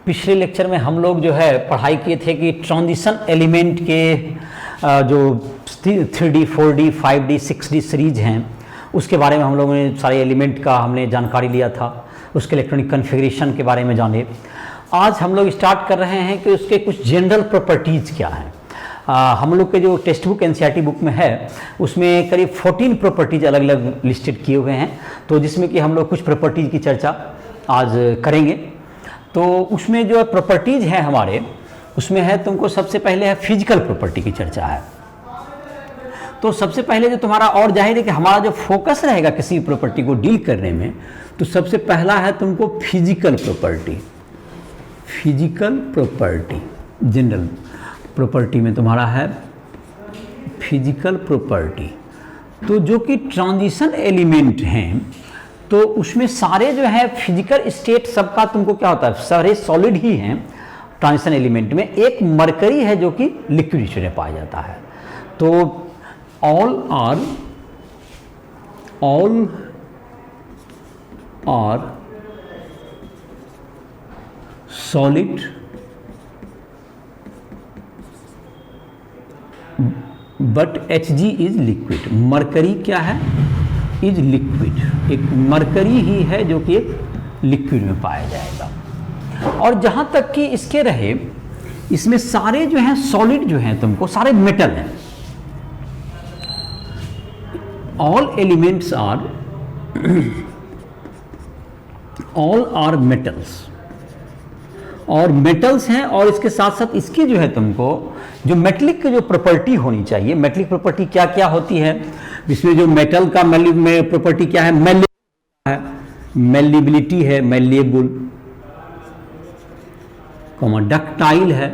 पिछले लेक्चर में हम लोग जो है पढ़ाई किए थे कि ट्रांजिशन एलिमेंट के जो 3D, 4D, 5D, 6D series हैं उसके बारे में हम लोगों ने सारे एलिमेंट का हमने जानकारी लिया था, उसके इलेक्ट्रॉनिक कन्फिग्रेशन के बारे में जाने। आज हम लोग स्टार्ट कर रहे हैं कि उसके कुछ जनरल प्रॉपर्टीज़ क्या हैं। हम लोग के जो टेक्स्ट बुक एनसीईआरटी बुक में है उसमें करीब 14 प्रॉपर्टीज अलग अलग लिस्टेड किए हुए हैं, तो जिसमें कि हम लोग कुछ प्रॉपर्टीज़ की चर्चा आज करेंगे। तो उसमें जो प्रॉपर्टीज़ हैं हमारे उसमें है, तुमको सबसे पहले है फिजिकल प्रॉपर्टी की चर्चा है। तो सबसे पहले जो तुम्हारा, और जाहिर है कि हमारा जो फोकस रहेगा किसी प्रॉपर्टी को डील करने में, तो सबसे पहला है तुमको physical property. Physical property general property में तुम्हारा है फिजिकल प्रॉपर्टी। तो जो कि ट्रांजिशन एलिमेंट हैं तो उसमें सारे जो है फिजिकल स्टेट सबका तुमको क्या होता है, सारे सॉलिड ही हैं ट्रांजिशन एलिमेंट में। एक मरकरी है जो कि लिक्विड स्टेट में पाया जाता है। तो all are solid but Hg is liquid. Mercury क्या है, इज लिक्विड। एक मरकरी ही है जो कि एक लिक्विड में पाया जाएगा। और जहां तक कि इसके रहे, इसमें सारे जो हैं सॉलिड जो हैं तुमको सारे मेटल हैं। All elements all are metals, और मेटल्स हैं। और इसके साथ साथ इसकी जो है तुमको जो मेटलिक की जो प्रॉपर्टी होनी चाहिए, मेटलिक प्रॉपर्टी क्या क्या होती है, इसमें जो मेटल का प्रॉपर्टी क्या है, मेलिबिलिटी है, मेलिएबल, डक्टाइल है,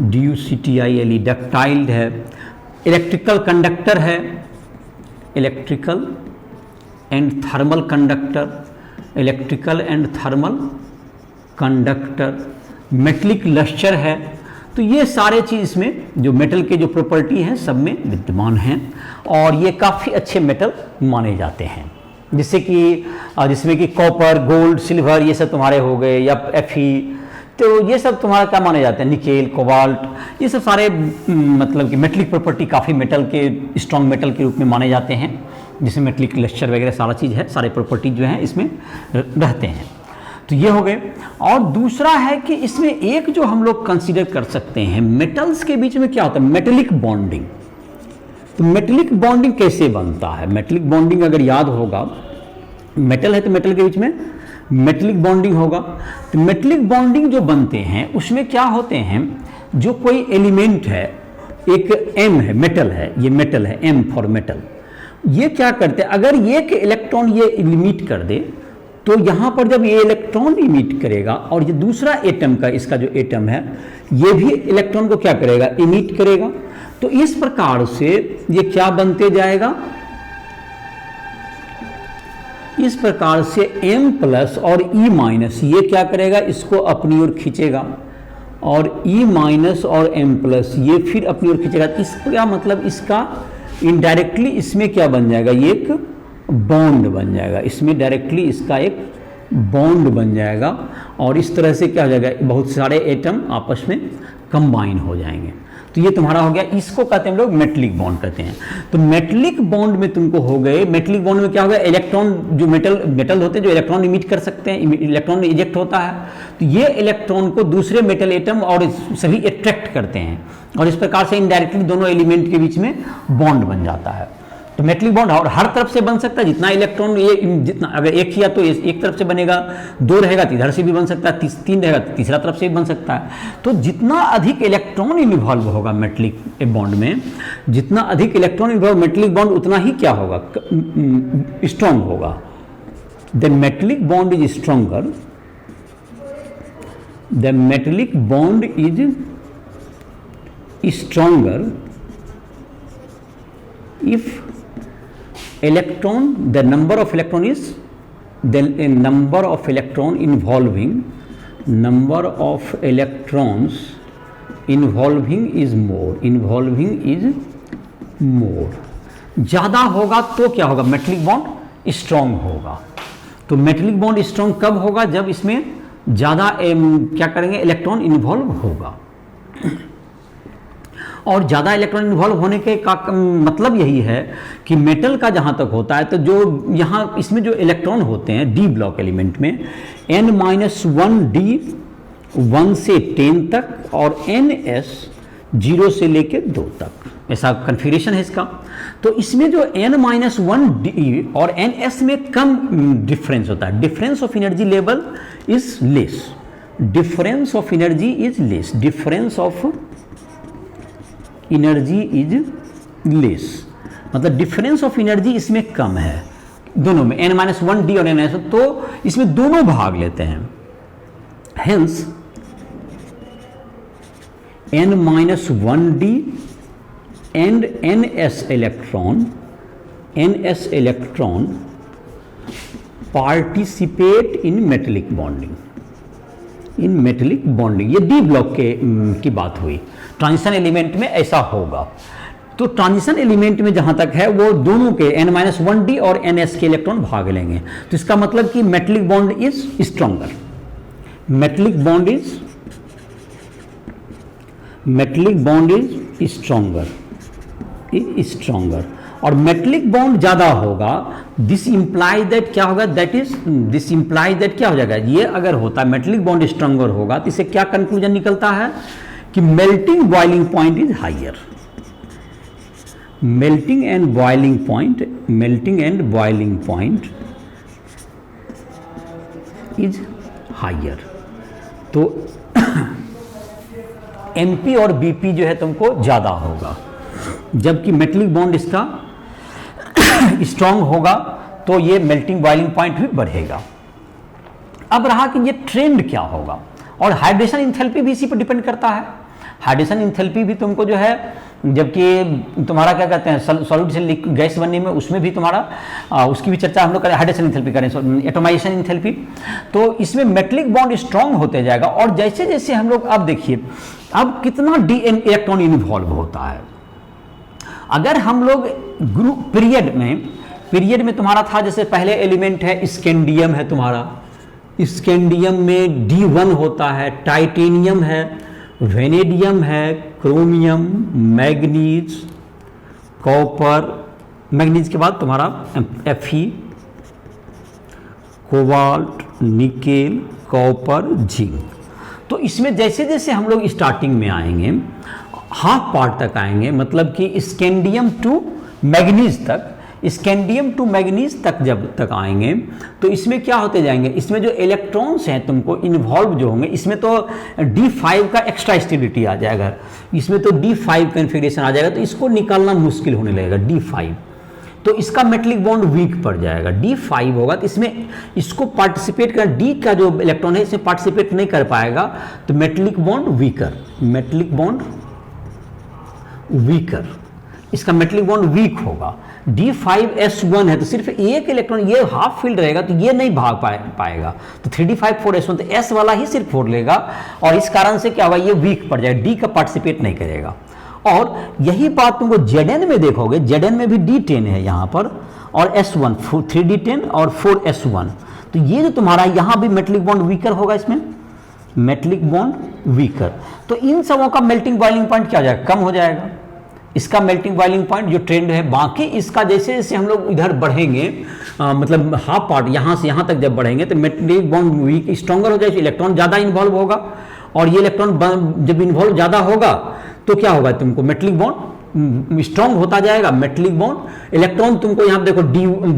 DUCTILE डक्टाइल है, इलेक्ट्रिकल कंडक्टर है, electrical and thermal conductor, electrical and thermal conductor, metallic lustre है। तो ये सारे चीज़ इसमें जो मेटल के जो प्रॉपर्टी हैं सब में विद्यमान हैं, और ये काफ़ी अच्छे मेटल माने जाते हैं, जिसमें कि कॉपर, गोल्ड, सिल्वर ये सब तुम्हारे हो गए, या Fe। तो ये सब तुम्हारा क्या माने जाते हैं, निकेल, कोबाल्ट, ये सब सारे मतलब कि मेटलिक प्रॉपर्टी काफ़ी मेटल के स्ट्रॉन्ग मेटल के रूप में माने जाते हैं, जिसमें मेटलिक लस्टर वगैरह सारा चीज़ है, सारे प्रॉपर्टी जो हैं इसमें रहते हैं। तो ये हो गए। और दूसरा है कि इसमें एक जो हम लोग कंसीडर कर सकते हैं, मेटल्स के बीच में क्या होता है, मेटेलिक बॉन्डिंग। तो मेटेलिक बॉन्डिंग कैसे बनता है, मेटेलिक बॉन्डिंग अगर याद होगा, मेटल है तो मेटल के बीच में मेटेलिक बॉन्डिंग होगा। तो मेटेलिक बॉन्डिंग जो बनते हैं उसमें क्या होते हैं, जो कोई एलिमेंट है, एक M है, मेटल है, ये मेटल है, M फॉर मेटल, ये क्या करते हैं, अगर ये के इलेक्ट्रॉन ये इमिट कर दे, तो यहाँ पर जब ये इलेक्ट्रॉन इमिट करेगा और ये दूसरा एटम का, इसका जो एटम है ये भी इलेक्ट्रॉन को क्या करेगा, इमिट करेगा। तो इस प्रकार से ये क्या बनते जाएगा, इस प्रकार से M प्लस और E माइनस ये क्या करेगा, इसको अपनी ओर खींचेगा, और E माइनस और M प्लस ये फिर अपनी ओर खींचेगा। इसका मतलब इसका इनडायरेक्टली इसमें क्या बन जाएगा, ये एक बॉन्ड बन जाएगा, इसमें डायरेक्टली इसका एक बॉन्ड बन जाएगा, और इस तरह से क्या हो जाएगा, बहुत सारे एटम आपस में कंबाइन हो जाएंगे। तो ये तुम्हारा हो गया, इसको कहते हैं हम लोग मेटलिक बॉन्ड कहते हैं। तो मेटलिक बॉन्ड में तुमको हो गए, मेटलिक बॉन्ड में क्या हो गया, इलेक्ट्रॉन जो मेटल होते हैं जो इलेक्ट्रॉन इमिट कर सकते हैं, इलेक्ट्रॉन इजेक्ट होता है, तो ये इलेक्ट्रॉन को दूसरे मेटल एटम और सभी अट्रैक्ट करते हैं, और इस प्रकार से इनडायरेक्टली दोनों एलिमेंट के बीच में बॉन्ड बन जाता है। तो मेटलिक बॉन्ड और हर तरफ से बन सकता है, जितना इलेक्ट्रॉन ये जितना, अगर एक किया तो एक तरफ से बनेगा, दो रहेगा तो इधर से भी बन सकता है, तीन रहेगा तो तीसरा तरफ से भी बन सकता है। तो जितना अधिक इलेक्ट्रॉन इन्वॉल्व होगा मेटलिक बॉन्ड में, जितना अधिक इलेक्ट्रॉन इन्वॉल्व मेटलिक बॉन्ड उतना ही क्या होगा, स्ट्रॉन्ग होगा। The metallic bond is stronger, the metallic bond is stronger if electron, the number of electron is, the number of electron involving, number of electrons involving is more, involving is more, ज़्यादा होगा तो क्या होगा, metallic bond strong होगा। तो metallic bond strong कब होगा, जब इसमें ज़्यादा क्या करेंगे, इलेक्ट्रॉन इन्वॉल्व होगा। और ज़्यादा इलेक्ट्रॉन इन्वॉल्व होने के का मतलब यही है कि मेटल का जहाँ तक होता है तो जो यहाँ इसमें जो इलेक्ट्रॉन होते हैं डी ब्लॉक एलिमेंट में N-1D 1 से 10 तक और NS 0 से लेके 2 तक, ऐसा कन्फिगरेशन है इसका। तो इसमें जो N-1D और NS में कम डिफरेंस होता है, difference of energy level is less, difference of energy is less, difference of energy is less, मतलब डिफरेंस ऑफ एनर्जी इसमें कम है दोनों में, N-1D और NS, तो इसमें दोनों भाग लेते हैं। Hence N-1D and NS electron participate in metallic bonding, ये डी ब्लॉक की बात हुई। ट्रांजिशन एलिमेंट में ऐसा होगा। तो ट्रांजिशन एलिमेंट में जहां तक है वो दोनों के N-1D और NS के इलेक्ट्रॉन भाग लेंगे। तो इसका मतलब कि metallic bond is stronger, metallic bond is stronger और मेटलिक बॉन्ड ज्यादा होगा। दिस इंप्लाई दैट क्या होगा, दिस इंप्लाई दैट क्या हो जाएगा, ये अगर होता है मेटलिक बॉन्ड स्ट्रॉन्गर होगा तो इससे क्या कंक्लूजन निकलता है कि melting boiling point is higher, melting and boiling point is higher. तो MP और BP जो है तुमको ज्यादा होगा, जबकि मेटलिक बॉन्ड इसका स्ट्रांग होगा तो ये मेल्टिंग बॉइलिंग पॉइंट भी बढ़ेगा। अब रहा कि ये ट्रेंड क्या होगा, और हाइड्रेशन इंथैल्पी भी इसी पर डिपेंड करता है। हाइड्रेशन इंथैल्पी भी तुमको जो है, जबकि तुम्हारा क्या कहते हैं सॉलिड से गैस बनने में उसमें भी तुम्हारा उसकी भी चर्चा हम लोग करें, हाइड्रेशन इंथैल्पी करें, एटोमाइजेशन इंथैल्पी। तो इसमें मेटलिक बॉन्ड स्ट्रांग होते जाएगा और जैसे जैसे हम लोग अब देखिए अब कितना इलेक्ट्रॉन इन्वॉल्व होता है। अगर हम लोग ग्रुप पीरियड में तुम्हारा था, जैसे पहले एलिमेंट है स्कैंडियम है तुम्हारा, स्कैंडियम में D1 होता है, टाइटेनियम है, वेनेडियम है, क्रोमियम, मैग्नीज, कॉपर, मैग्नीज के बाद तुम्हारा Fe, cobalt, nickel, copper, zinc. तो इसमें जैसे जैसे हम लोग स्टार्टिंग में आएंगे, हाफ पार्ट तक आएंगे, मतलब कि स्कैंडियम टू मैग्नीज तक जब तक आएंगे तो इसमें क्या होते जाएंगे, इसमें जो इलेक्ट्रॉन्स हैं तुमको इन्वॉल्व जो होंगे, इसमें तो D5 का एक्स्ट्रा स्टेबिलिटी आ जाएगा, इसमें तो D5 कन्फिगरेशन आ जाएगा, तो इसको निकालना मुश्किल होने लगेगा D5। तो इसका मेटलिक बॉन्ड वीक पड़ जाएगा, D5 होगा तो इसमें इसको पार्टिसिपेट कर, D का जो इलेक्ट्रॉन है इसमें पार्टिसिपेट नहीं कर पाएगा, तो मेटलिक बॉन्ड वीकर, इसका मेटलिक बॉन्ड वीक होगा। D5S1 है तो सिर्फ एक इलेक्ट्रॉन, ये हाफ फील्ड रहेगा तो ये नहीं भाग पाएगा, तो 3D5,4S1 तो S वाला ही सिर्फ 4 लेगा, और इस कारण से क्या होगा, ये वीक पड़ जाएगा, D का पार्टिसिपेट नहीं करेगा। और यही बात तुमको Zn में देखोगे, Zn में भी D10 है यहाँ पर, और S1 3D10 और 4S1, तो ये जो तुम्हारा यहाँ भी मेटलिक बॉन्ड वीकर होगा, इसमें मेटलिक बॉन्ड वीकर। तो इन सबों का मेल्टिंग बॉइलिंग पॉइंट क्या हो जाएगा, कम हो जाएगा, इसका मेल्टिंग बॉइलिंग पॉइंट जो ट्रेंड है। बाकी इसका जैसे जैसे हम लोग इधर बढ़ेंगे, मतलब हाफ पार्ट यहाँ से यहाँ तक जब बढ़ेंगे तो मेटलिक बॉन्ड वीक स्ट्रॉन्गर हो जाएगा, इलेक्ट्रॉन ज़्यादा इन्वॉल्व होगा, और ये इलेक्ट्रॉन जब इन्वॉल्व ज़्यादा होगा तो क्या होगा, तुमको मेटलिक बॉन्ड स्ट्रॉन्ग होता जाएगा, मेटलिक बॉन्ड इलेक्ट्रॉन तुमको यहाँ देखो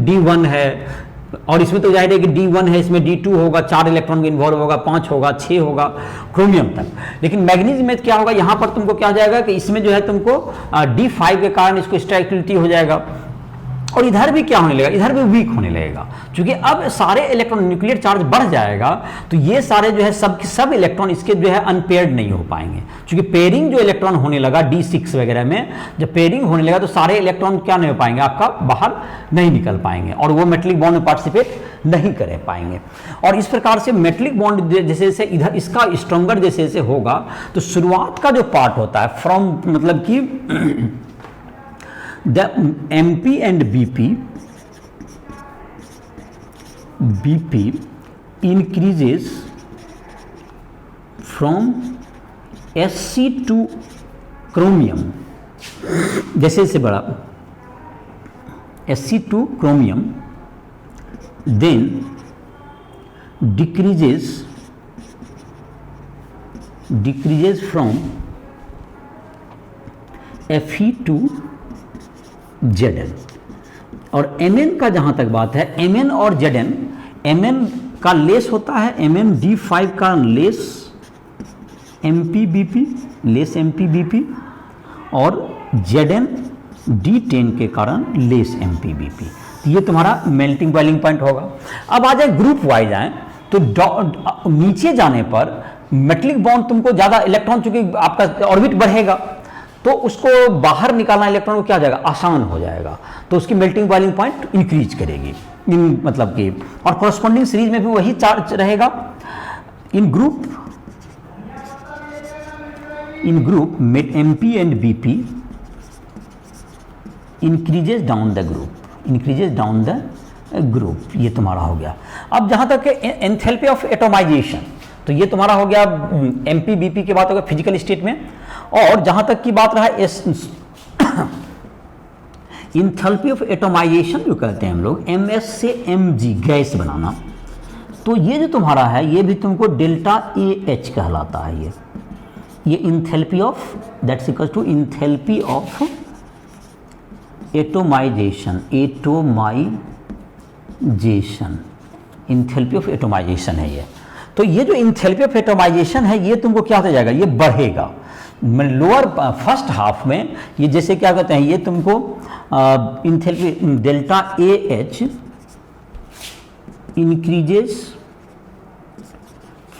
D1 है, और इसमें तो जाहिर है कि D1 है, इसमें D2 होगा, 4 इलेक्ट्रॉन इन्वॉल्व होगा, 5 होगा, 6 होगा, क्रोमियम तक। लेकिन मैग्नीज में क्या होगा, यहाँ पर तुमको क्या हो जाएगा कि इसमें जो है तुमको D5 के कारण इसको स्ट्राइक्टिलिटी हो जाएगा, और इधर भी क्या होने लगेगा, इधर भी वीक होने लगेगा, क्योंकि अब सारे इलेक्ट्रॉन न्यूक्लियर चार्ज बढ़ जाएगा, तो ये सारे जो है सब इलेक्ट्रॉन इसके जो है अनपेयर्ड नहीं हो पाएंगे, क्योंकि पेयरिंग जो इलेक्ट्रॉन होने लगा D6 वगैरह में, जब पेयरिंग होने लगा तो सारे इलेक्ट्रॉन क्या नहीं हो पाएंगे, आपका बाहर नहीं निकल पाएंगे, और वो मेटलिक बॉन्ड में पार्टिसिपेट नहीं कर पाएंगे। और इस प्रकार से मेटलिक बॉन्ड जैसे जैसे इधर इसका स्ट्रॉन्गर जैसे जैसे होगा, तो शुरुआत का जो पार्ट होता है फ्रॉम, मतलब कि the MP and BP increases from Sc2 chromium, जैसे से बड़ा Sc2 chromium, then decreases from Fe2Zn। और Mn का जहाँ तक बात है, Mn और Zn, Mn का लेस होता है, MnD5 का लेस MpBp, लेस MpBp, और Zn D10 के कारण लेस MpBp। ये तुम्हारा मेल्टिंग बॉइलिंग पॉइंट होगा। अब आ जाए ग्रुप वाइज आए तो नीचे जाने पर मेटलिक बॉन्ड तुमको ज़्यादा इलेक्ट्रॉन, चूंकि आपका ऑर्बिट बढ़ेगा तो उसको बाहर निकालना इलेक्ट्रॉन को क्या हो जाएगा, आसान हो जाएगा, तो उसकी मेल्टिंग बॉइलिंग पॉइंट इंक्रीज करेगी मतलब कि, और कॉरस्पॉन्डिंग सीरीज में भी वही चार्ज रहेगा। In group MP and BP increases down the group, ये तुम्हारा हो गया। अब जहां तक एंथैल्पी ऑफ एटोमाइजेशन, तो ये तुम्हारा हो गया MpBp की बात हो गया फिजिकल स्टेट में। और जहां तक की बात रहा इंथैल्पी ऑफ एटोमाइजेशन जो कहते हैं हम लोग, MS से Mg गैस बनाना, तो ये जो तुम्हारा है ये भी तुमको डेल्टा AH कहलाता है। ये enthalpy of, that's equal to enthalpy of atomisation, enthalpy of atomisation है ये। तो ये जो इंथैल्पी ऑफ एटोमाइजेशन है ये तुमको क्या होता जाएगा, ये बढ़ेगा। लोअर फर्स्ट हाफ में ये जैसे क्या कहते हैं, ये तुमको enthalpy delta AH increases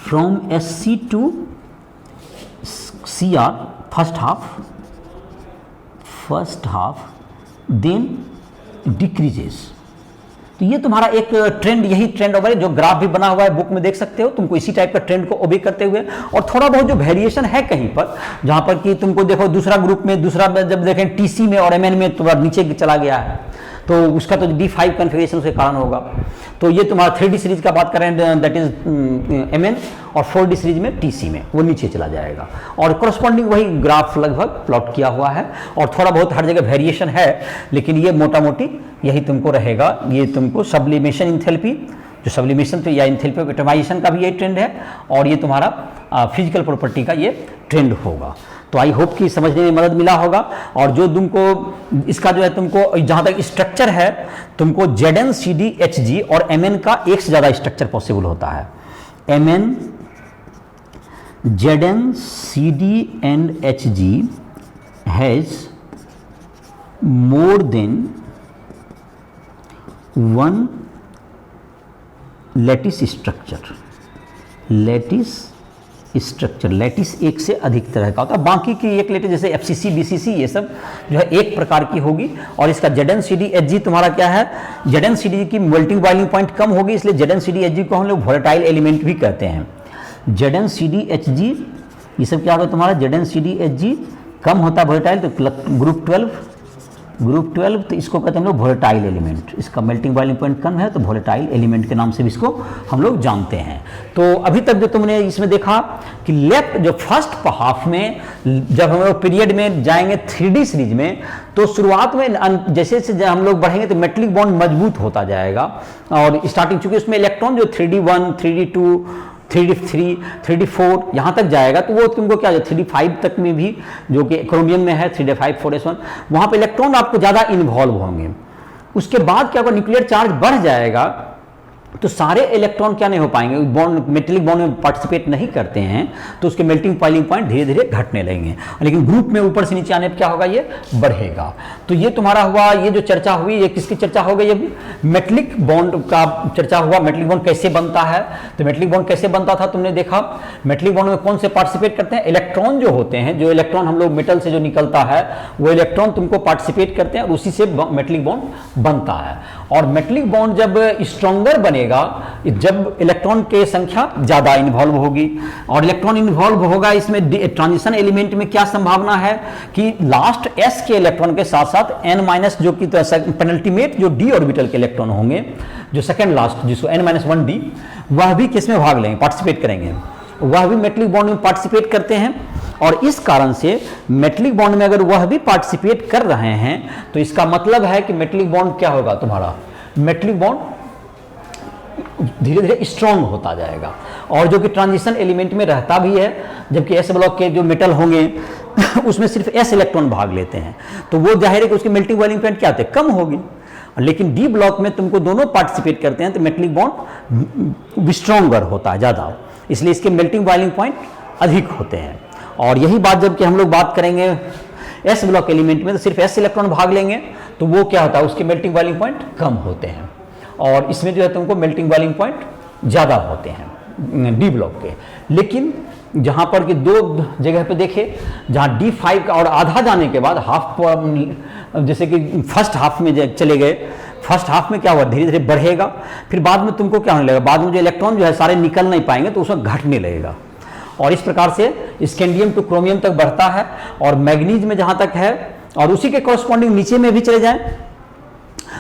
from Sc to Cr first half then decreases. तो ये तुम्हारा एक ट्रेंड, यही ट्रेंड होगा जो ग्राफ भी बना हुआ है बुक में देख सकते हो, तुमको इसी टाइप का ट्रेंड को ओबे करते हुए। और थोड़ा बहुत जो वेरिएशन है कहीं पर, जहां पर कि तुमको देखो दूसरा ग्रुप में, दूसरा जब देखें TC में और Mn में थोड़ा नीचे चला गया है, तो उसका तो D5 कन्फिगरेशन के कारण होगा। तो ये तुम्हारा 3D सीरीज का बात करें, दैट इज Mn, और 4D सीरीज में TC में वो नीचे चला जाएगा। और कोरस्पॉन्डिंग वही ग्राफ लगभग प्लॉट किया हुआ है, और थोड़ा बहुत हर जगह वेरिएशन है, लेकिन ये मोटा मोटी यही तुमको रहेगा। ये तुमको सब्लिमेशन इंथैल्पी, जो सब्लिमेशन तो या इंथैल्पी ऑफ एटोमाइजेशन का भी यही ट्रेंड है, और ये तुम्हारा फिजिकल प्रॉपर्टी का ये ट्रेंड होगा। तो आई होप कि समझने में मदद मिला होगा। और जो तुमको इसका जो है, तुमको जहाँ तक स्ट्रक्चर है, तुमको Zn CD Hg और Mn का एक से ज़्यादा स्ट्रक्चर पॉसिबल होता है। Mn Zn CD and Hg has more than one lattice structure, lattice एक से अधिक तरह का होता है। बाकी की एक लैटिस जैसे FCC BCC ये सब जो है एक प्रकार की होगी। और इसका Zn CD Hg तुम्हारा क्या है, Zn CD की मेल्टिंग बॉइलिंग पॉइंट कम होगी, इसलिए Zn CD Hg को हम लोग वोलेटाइल एलिमेंट भी कहते हैं। Zn CD Hg ये सब क्या होता है तुम्हारा, Zn CD Hg कम होता है वोलेटाइल, तो ग्रुप 12 तो इसको कहते हैं हम लोग वोलेटाइल एलिमेंट। इसका मेल्टिंग बॉइलिंग पॉइंट कम है तो वोलेटाइल एलिमेंट के नाम से भी इसको हम लोग जानते हैं। तो अभी तक जो तुमने इसमें देखा कि लेफ्ट जो फर्स्ट हाफ में, जब हम लोग पीरियड में जाएंगे 3D सीरीज में, तो शुरुआत में जैसे जैसे हम लोग बढ़ेंगे तो मेटलिक बॉन्ड मजबूत होता जाएगा। और स्टार्टिंग चूंकि उसमें इलेक्ट्रॉन जो 3D1 3D2 3D3 3D4 यहाँ तक जाएगा, तो वो तुमको क्या 3D5 तक में भी, जो कि क्रोमियम में है 3D5 4S1, वहाँ पे इलेक्ट्रॉन आपको ज़्यादा इन्वॉल्व होंगे। उसके बाद क्या होगा, न्यूक्लियर चार्ज बढ़ जाएगा, तो सारे इलेक्ट्रॉन क्या नहीं हो पाएंगे, बॉन्ड मेटेलिक बॉन्ड में पार्टिसिपेट नहीं करते हैं, तो उसके मेल्टिंग बॉइलिंग पॉइंट धीरे धीरे घटने लगेंगे। लेकिन ग्रुप में ऊपर से नीचे आने पर क्या होगा, ये बढ़ेगा। तो ये तुम्हारा हुआ, ये जो चर्चा हुई ये किसकी चर्चा हो गई, अभी मेटेलिक बॉन्ड का चर्चा हुआ। मेटेलिक बॉन्ड कैसे बनता है, तो मेटेलिक बॉन्ड कैसे बनता था तुमने देखा। मेटेलिक बॉन्ड में कौन से पार्टिसिपेट करते हैं, इलेक्ट्रॉन जो होते हैं, जो इलेक्ट्रॉन हम लोग मेटल से जो निकलता है वो इलेक्ट्रॉन तुमको पार्टिसिपेट करते हैं और उसी से मेटेलिक बॉन्ड बनता है। और मेटेलिक बॉन्ड जब स्ट्रॉन्गर बनेगा जब इलेक्ट्रॉन की संख्या ज्यादा इन्वॉल्व होगी, और इलेक्ट्रॉन इन्वॉल्व होगा इसमें ट्रांजिशन एलिमेंट में क्या संभावना है कि लास्ट s के इलेक्ट्रॉन के साथ साथ n- जो कि पेनल्टीमेट जो d ऑर्बिटल के इलेक्ट्रॉन होंगे, जो सेकंड लास्ट जिसको n-1d, वह भी किसमें भाग लेंगे, पार्टिसिपेट करेंगे। वह भी मेटलिक बॉन्ड में पार्टिसिपेट करते हैं, और इस कारण से मेटलिक बॉन्ड में अगर वह भी पार्टिसिपेट कर रहे हैं तो इसका मतलब है कि मेटलिक बॉन्ड क्या होगा तुम्हारा, मेटलिक बॉन्ड धीरे धीरे स्ट्रॉन्ग होता जाएगा, और जो कि ट्रांजिशन एलिमेंट में रहता भी है, जबकि एस ब्लॉक के जो मेटल होंगे उसमें सिर्फ एस इलेक्ट्रॉन भाग लेते हैं, तो वो जाहिर है कि उसकी मेल्टिंग बॉइलिंग पॉइंट क्या होते हैं, कम होगी। लेकिन डी ब्लॉक में तुमको दोनों पार्टिसिपेट करते हैं तो मेटलिक बॉन्ड स्ट्रॉन्गर होता है ज़्यादा, इसलिए इसके मेल्टिंग बॉइलिंग पॉइंट अधिक होते हैं। और यही बात जबकि हम लोग बात करेंगे एस ब्लॉक एलिमेंट में, तो सिर्फ एस इलेक्ट्रॉन भाग लेंगे तो वो क्या होता है, उसके मेल्टिंग बॉइलिंग पॉइंट कम होते हैं, और इसमें जो है तुमको मेल्टिंग बॉइलिंग पॉइंट ज़्यादा होते हैं डी ब्लॉक के। लेकिन जहाँ पर कि दो जगह पे देखे, जहाँ D5 का और आधा जाने के बाद हाफ, जैसे कि फर्स्ट हाफ में चले गए, फर्स्ट हाफ में क्या हुआ, धीरे धीरे बढ़ेगा, फिर बाद में तुमको क्या होने लगेगा, बाद में जो इलेक्ट्रॉन जो है सारे निकल नहीं पाएंगे तो उसमें घटने लगेगा, और इस प्रकार से स्कैंडियम टू क्रोमियम तक बढ़ता है, और मैग्नीज में जहाँ तक है, और उसी के कॉरस्पॉन्डिंग नीचे में भी चले जाए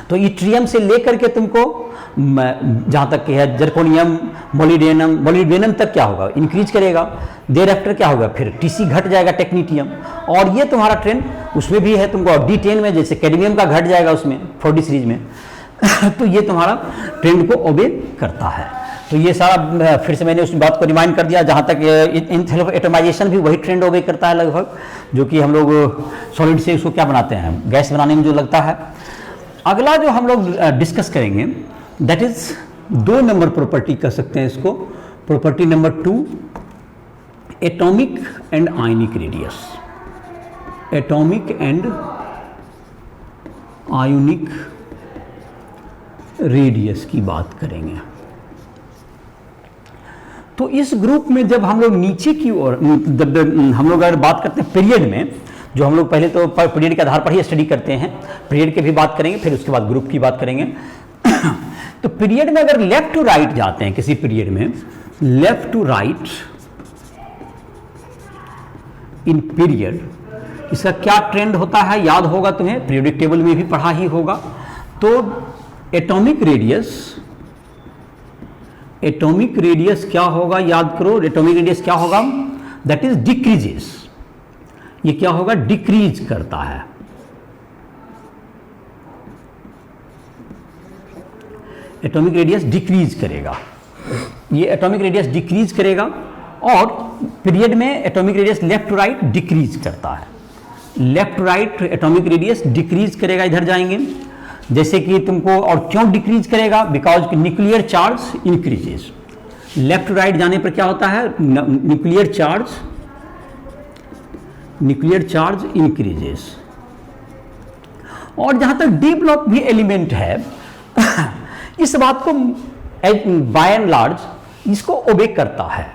तो इट्रियम से लेकर के तुमको जहाँ तक है जर्कोनियम, मोलिब्डेनम तक क्या होगा, इंक्रीज करेगा, देर आफ्टर क्या होगा, फिर टीसी घट जाएगा, टेक्नीटियम, और ये तुम्हारा ट्रेंड उसमें भी है तुमको, और D10 में जैसे कैडमियम का घट जाएगा उसमें 4D सीरीज में तो ये तुम्हारा ट्रेंड को ओबे करता है। तो ये सारा फिर से मैंने उस बात को रिमाइंड कर दिया, जहाँ तक एटमाइजेशन भी वही ट्रेंड ओबे करता है लगभग, जो कि हम लोग सॉलिड से उसको क्या बनाते हैं, गैस बनाने में जो लगता है। अगला जो हम लोग डिस्कस करेंगे दैट इज 2 नंबर प्रॉपर्टी कह सकते हैं इसको, property number 2, atomic and ionic radius, atomic and ionic radius की बात करेंगे। तो इस ग्रुप में जब हम लोग नीचे की ओर, जब हम लोग अगर बात करते हैं पीरियड में, जो हम लोग पहले तो पीरियड के आधार पर ही स्टडी करते हैं, पीरियड की भी बात करेंगे, फिर उसके बाद ग्रुप की बात करेंगे तो पीरियड में अगर लेफ्ट टू राइट जाते हैं, किसी पीरियड में left to right in period, इसका क्या ट्रेंड होता है याद होगा तुम्हें, पीरियोडिक टेबल में भी पढ़ा ही होगा। तो एटॉमिक रेडियस क्या होगा, याद करो, एटॉमिक रेडियस क्या होगा, दैट इज डिक्रीजेस, ये क्या होगा, डिक्रीज करता है, एटॉमिक रेडियस डिक्रीज करेगा, ये एटॉमिक रेडियस डिक्रीज करेगा, और पीरियड में atomic radius left to right decrease करता है, left to right atomic radius decrease करेगा, इधर जाएंगे जैसे कि तुमको, और क्यों डिक्रीज करेगा, because nuclear charge increases, left to right जाने पर क्या होता है, न्यूक्लियर चार्ज इंक्रीजेस। और जहां तक डी ब्लॉक भी एलिमेंट है इस बात को बाय एंड लार्ज इसको ओबे करता है,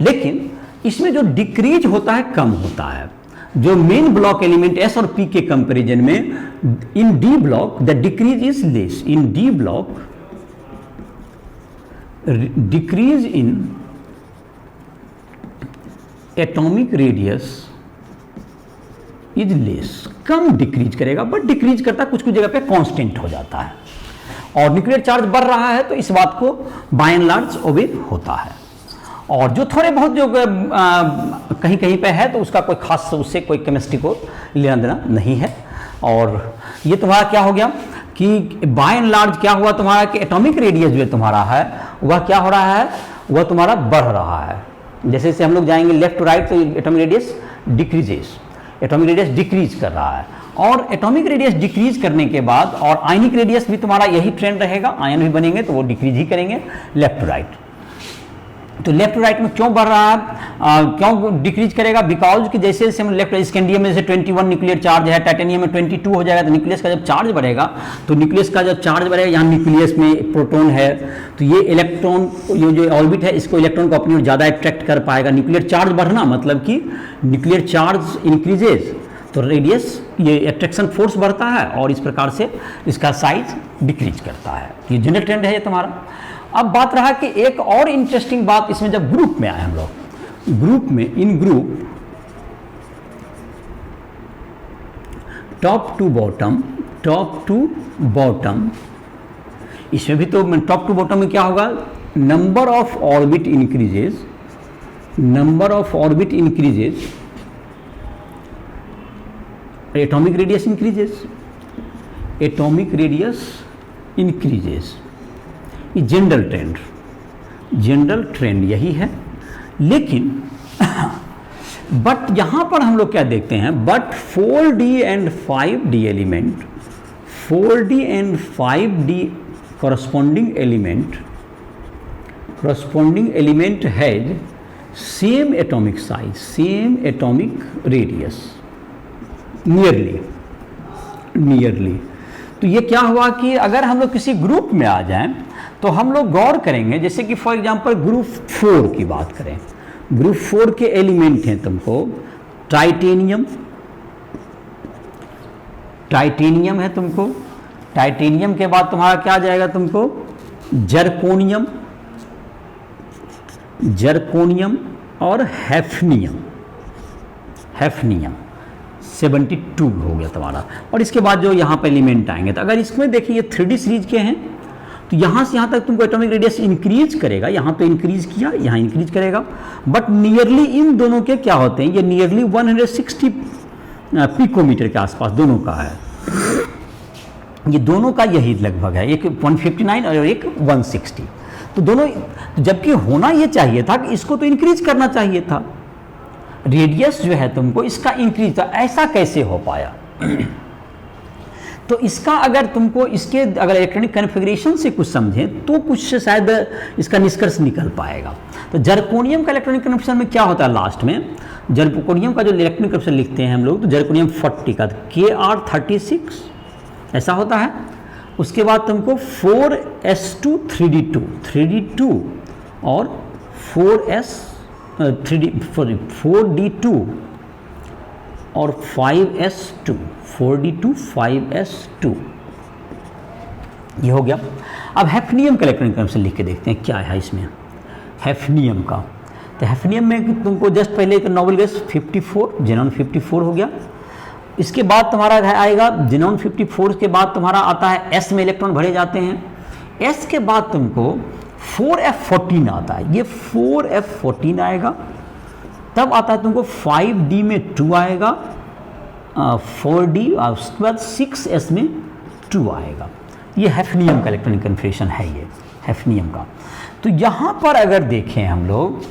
लेकिन इसमें जो डिक्रीज होता है कम होता है, जो मेन ब्लॉक एलिमेंट एस और पी के कंपैरिजन में in D block the decrease is less, in D block decrease in atomic radius is less, कम डिक्रीज करेगा, बट डिक्रीज करता कुछ कुछ जगह पे कांस्टेंट हो जाता है, और न्यूक्लियर चार्ज बढ़ रहा है तो इस बात को बाय एंड लार्ज ओबे होता है। और जो थोड़े बहुत जो कहीं कहीं पे है तो उसका कोई खास, उससे कोई केमिस्ट्री को लेना देना नहीं है। और ये तुम्हारा क्या हो गया कि बाय एंड लार्ज क्या हुआ तुम्हारा कि एटॉमिक रेडियस जो तुम्हारा है वह क्या हो रहा है, वह तुम्हारा बढ़ रहा है। जैसे जैसे हम लोग जाएंगे लेफ्ट टू राइट तो atomic radius decreases, atomic radius decrease कर रहा है, और एटॉमिक रेडियस डिक्रीज करने के बाद और आयनिक रेडियस भी तुम्हारा यही ट्रेंड रहेगा, आयन भी बनेंगे तो वो डिक्रीज ही करेंगे लेफ्ट टू राइट। तो लेफ्ट टू राइट में क्यों बढ़ रहा है, क्यों डिक्रीज करेगा, बिकॉज कि जैसे जैसे हम लेफ्ट स्कैंडियम में जैसे 21 न्यूक्लियर चार्ज है, टाइटेनियम में 22 हो जाएगा, तो न्यूक्लियस का जब चार्ज बढ़ेगा तो न्यूक्लियस का जब चार्ज बढ़ेगा, यहाँ न्यूक्लियस में प्रोटॉन है तो ये इलेक्ट्रॉन, ये जो ऑर्बिट है इसको इलेक्ट्रॉन को अपनी ओर ज़्यादा अट्रैक्ट कर पाएगा। न्यूक्लियर चार्ज बढ़ना मतलब कि न्यूक्लियर चार्ज इंक्रीजेज तो रेडियस, ये अट्रैक्शन फोर्स बढ़ता है और इस प्रकार से इसका साइज डिक्रीज करता है। ये जनरल ट्रेंड है ये तुम्हारा। अब बात रहा कि एक और इंटरेस्टिंग बात इसमें जब ग्रुप में आए हम लोग, ग्रुप में इन ग्रुप टॉप टू बॉटम, इसमें भी तो टॉप टू बॉटम में क्या होगा, number of orbit increases, number of orbit increases, atomic radius increases, atomic radius increases, ये जनरल ट्रेंड यही है। लेकिन बट यहां पर हम लोग क्या देखते हैं, but 4D and 5D element, 4D and 5D corresponding element has same atomic size, same atomic radius, nearly। तो ये क्या हुआ कि अगर हम लोग किसी ग्रुप में आ जाएं तो हम लोग गौर करेंगे, जैसे कि फॉर एग्जांपल ग्रुप 4 की बात करें, ग्रुप 4 के एलिमेंट हैं तुमको टाइटेनियम है तुमको, टाइटेनियम के बाद तुम्हारा क्या आ जाएगा तुमको, जर्कोनियम और हैफनियम 72 हो गया तुम्हारा। और इसके बाद जो यहाँ पे एलिमेंट आएंगे, तो अगर इसमें देखिए ये 3D सीरीज के हैं, तो यहाँ से यहाँ तक तुमको एटॉमिक रेडियस इंक्रीज करेगा, यहाँ पे इंक्रीज किया, यहाँ इंक्रीज करेगा, बट नियरली इन दोनों के क्या होते हैं, ये नियरली 160 पिकोमीटर के आसपास दोनों का है, ये दोनों का यही लगभग है, एक 159 और एक 160। तो दोनों, जबकि होना ये चाहिए था कि इसको तो इंक्रीज करना चाहिए था, रेडियस जो है तुमको इसका इंक्रीज था, ऐसा कैसे हो पाया? तो इसका अगर तुमको इसके अगर इलेक्ट्रॉनिक कन्फिग्रेशन से कुछ समझें तो कुछ से शायद इसका निष्कर्ष निकल पाएगा। तो जर्कोनियम का इलेक्ट्रॉनिक कन्फिग्रेशन में क्या होता है, लास्ट में जर्कोनियम का जो इलेक्ट्रॉनिक कन्फिग्रेशन लिखते हैं हम लोग, तो जर्कोनियम 40 का Kr36 ऐसा होता है। उसके बाद तुमको 4s2 3d2 और 4d2 और 5s2 4d2 5s2 ये हो गया। अब हैफनियम का इलेक्ट्रॉनिक कन्फिग्रेशन लिख के देखते हैं क्या है इसमें हैफनियम का। तो हैफनियम में तुमको जस्ट पहले एक नोबेल गैस 54, जेनॉन 54 हो गया। इसके बाद तुम्हारा आएगा जेनॉन 54 के बाद तुम्हारा आता है एस में इलेक्ट्रॉन भरे जाते हैं। एस के बाद तुमको 4f14 आता है, ये 4f14 आएगा। तब आता है तुमको 5d में 2 आएगा, 4d और उसके बाद 6s में 2 आएगा। ये हैफनियम का इलेक्ट्रॉनिक कन्फिग्रेशन है, ये हैफनियम का। तो यहाँ पर अगर देखें हम लोग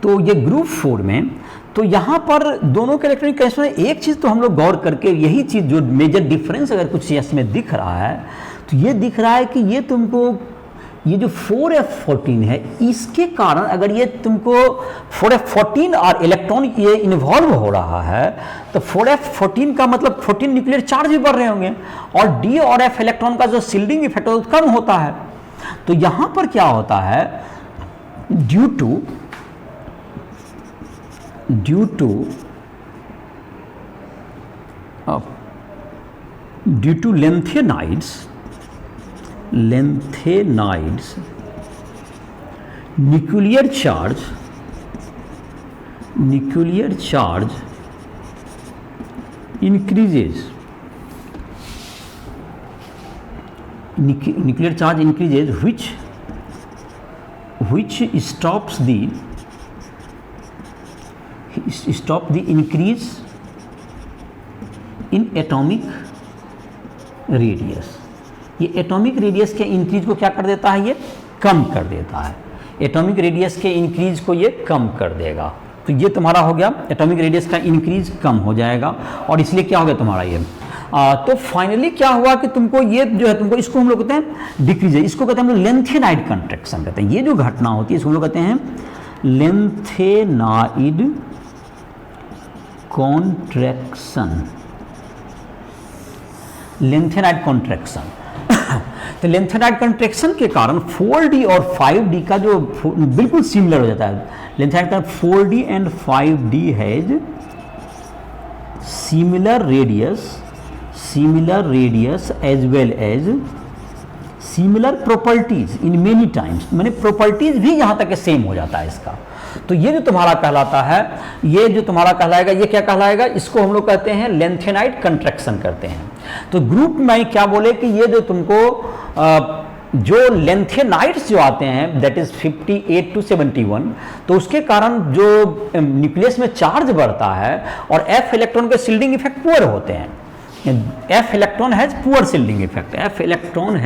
तो ये ग्रुप 4 में, तो यहाँ पर दोनों के इलेक्ट्रॉनिक कन्फिग्रेशन एक चीज़ तो हम लोग गौर करके यही चीज़ जो मेजर डिफरेंस अगर कुछ इसमें दिख रहा है तो ये दिख रहा है कि ये तुमको ये जो 4f14 है इसके कारण अगर ये तुमको 4f14 और इलेक्ट्रॉन ये इन्वॉल्व हो रहा है तो 4f14 का मतलब 14 न्यूक्लियर चार्ज भी बढ़ रहे होंगे और d और f इलेक्ट्रॉन का जो शिल्डिंग इफेक्ट है कम होता है। तो यहाँ पर क्या होता है, due to lanthanide nuclear charge increases, which stops the increase in atomic radius। ये एटॉमिक रेडियस के इंक्रीज को क्या कर देता है, ये कम कर देता है। एटॉमिक रेडियस के इंक्रीज को ये कम कर देगा। तो ये तुम्हारा हो गया, एटॉमिक रेडियस का इंक्रीज कम हो जाएगा और इसलिए क्या हो गया तुम्हारा ये। तो फाइनली क्या हुआ कि तुमको ये जो है तुमको इसको हम लोग कहते हैं डिक्रीज, इसको कहते हैं हम लोग लेंथेनाइड कंट्रैक्शन कहते हैं। ये जो घटना होती है इसको हम लोग कहते हैं लेंथेनाइड कॉन्ट्रैक्शन। तो लेंथेनाइड कॉन्ट्रैक्शन के कारण 4d और 5d का जो बिल्कुल सिमिलर हो जाता है। लेंथेनाइड का 4d and 5d has similar radius as well as similar properties in many times, माने प्रॉपर्टीज भी यहाँ तक सेम हो जाता है इसका। तो ये जो तुम्हारा कहलाता है, ये जो तुम्हारा कहलाएगा, ये क्या कहलाएगा, इसको हम लोग कहते हैं लेंथेनाइड कंट्रैक्शन करते हैं। तो ग्रुप में क्या बोले कि ये जो तुमको जो लेंथेनाइट्स जो आते हैं दैट इज 58 to 71, तो उसके कारण जो न्यूक्लियस में चार्ज बढ़ता है और एफ इलेक्ट्रॉन के शिल्डिंग इफेक्ट पुअर होते हैं। F electron has poor shielding effect, F electron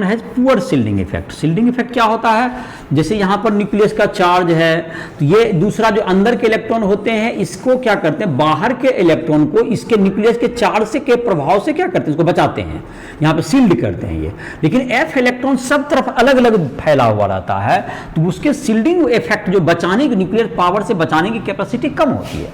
has poor shielding effect. Shielding effect क्या होता है, जैसे यहाँ पर न्यूक्लियस का चार्ज है तो ये दूसरा जो अंदर के इलेक्ट्रॉन होते हैं इसको क्या करते हैं, बाहर के इलेक्ट्रॉन को इसके न्यूक्लियस के चार्ज से के प्रभाव से क्या करते हैं, इसको बचाते हैं, यहाँ पे शील्ड करते हैं ये। लेकिन एफ इलेक्ट्रॉन सब तरफ अलग अलग फैला हुआ रहता है तो उसके शील्डिंग इफेक्ट जो बचाने की, न्यूक्लियर पावर से बचाने की कैपेसिटी कम होती है,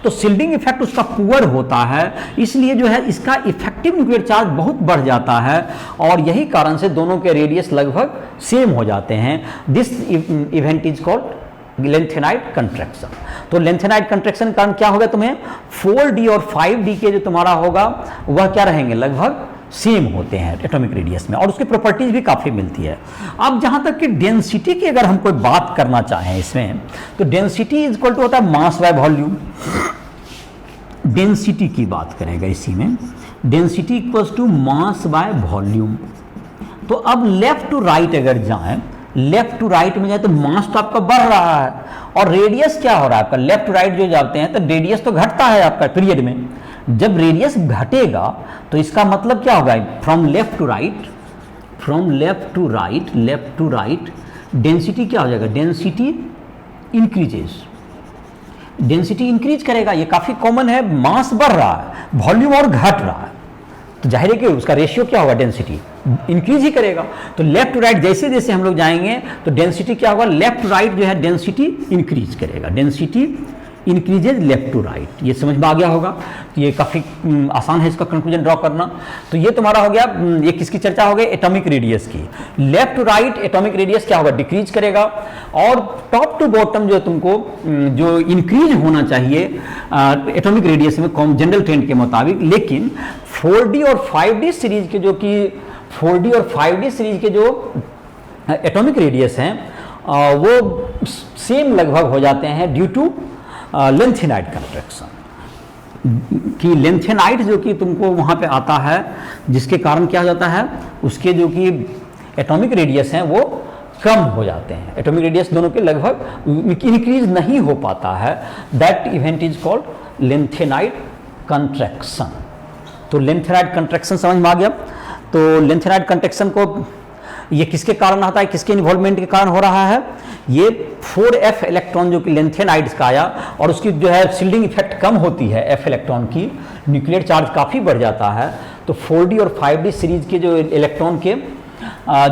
तो शील्डिंग इफेक्ट उसका पुअर होता है, इसलिए जो है इसका इफेक्टिव न्यूक्लियर चार्ज बहुत बढ़ जाता है और यही कारण से दोनों के रेडियस लगभग सेम हो जाते हैं। This event is called lanthanide contraction. तो लेंथेनाइट कंट्रैक्शन के कारण क्या होगा, तुम्हें 4d और 5d के जो तुम्हारा होगा वह क्या रहेंगे, लगभग सेम होते हैं एटॉमिक रेडियस में और उसकी प्रॉपर्टीज भी काफ़ी मिलती है। अब जहाँ तक कि डेंसिटी की अगर हम कोई बात करना चाहें इसमें, तो डेंसिटी इज इक्वल टू होता है मास बाय वॉल्यूम। डेंसिटी की बात करेंगे इसी में, density equals to mass by volume. तो अब लेफ्ट टू राइट अगर जाएं, लेफ्ट टू राइट में जाए तो मास तो आपका बढ़ रहा है और रेडियस क्या हो रहा है आपका, लेफ्ट टू राइट जो जाते हैं तो रेडियस तो घटता है आपका पीरियड में। जब रेडियस घटेगा तो इसका मतलब क्या होगा, from left to right, from left to right density क्या हो जाएगा, डेंसिटी इंक्रीजेस, डेंसिटी इंक्रीज करेगा। ये काफी कॉमन है, मास बढ़ रहा है वॉल्यूम और घट रहा है तो जाहिर है कि उसका रेशियो क्या होगा, डेंसिटी इंक्रीज ही करेगा। तो लेफ्ट टू राइट जैसे जैसे हम लोग जाएंगे तो डेंसिटी क्या होगा, लेफ्ट टू राइट जो है डेंसिटी इंक्रीज करेगा, density increases left to right. ये समझ में आ गया होगा, तो ये काफ़ी आसान है इसका कंक्लूजन ड्रॉ करना। तो ये तुम्हारा हो गया, ये किसकी चर्चा हो गई, एटॉमिक रेडियस की। Left to right atomic radius क्या होगा, डिक्रीज करेगा और टॉप टू बॉटम जो तुमको जो इंक्रीज होना चाहिए एटॉमिक रेडियस में जनरल ट्रेंड के मुताबिक। लेकिन 4d और 5d सीरीज के जो कि 4d और 5d सीरीज के जो एटॉमिक रेडियस हैं वो सेम लगभग हो जाते हैं ड्यू टू लेंथेनाइट कंट्रैक्शन कि लेंथेनाइट जो कि तुमको वहाँ पे आता है जिसके कारण क्या हो जाता है, उसके जो कि एटॉमिक रेडियस हैं वो कम हो जाते हैं, एटॉमिक रेडियस दोनों के लगभग इंक्रीज नहीं हो पाता है। That event is called lanthanide contraction. तो लेंथेनाइट कंट्रैक्शन समझ में आ गया। तो लेंथेनाइट कंट्रैक्शन को ये किसके कारण आता है, किसके इन्वॉल्वमेंट के कारण हो रहा है, ये 4f इलेक्ट्रॉन जो कि लेंथेनाइट्स का आया और उसकी जो है शील्डिंग इफेक्ट कम होती है f इलेक्ट्रॉन की, न्यूक्लियर चार्ज काफ़ी बढ़ जाता है। तो 4d और 5d सीरीज के जो इलेक्ट्रॉन के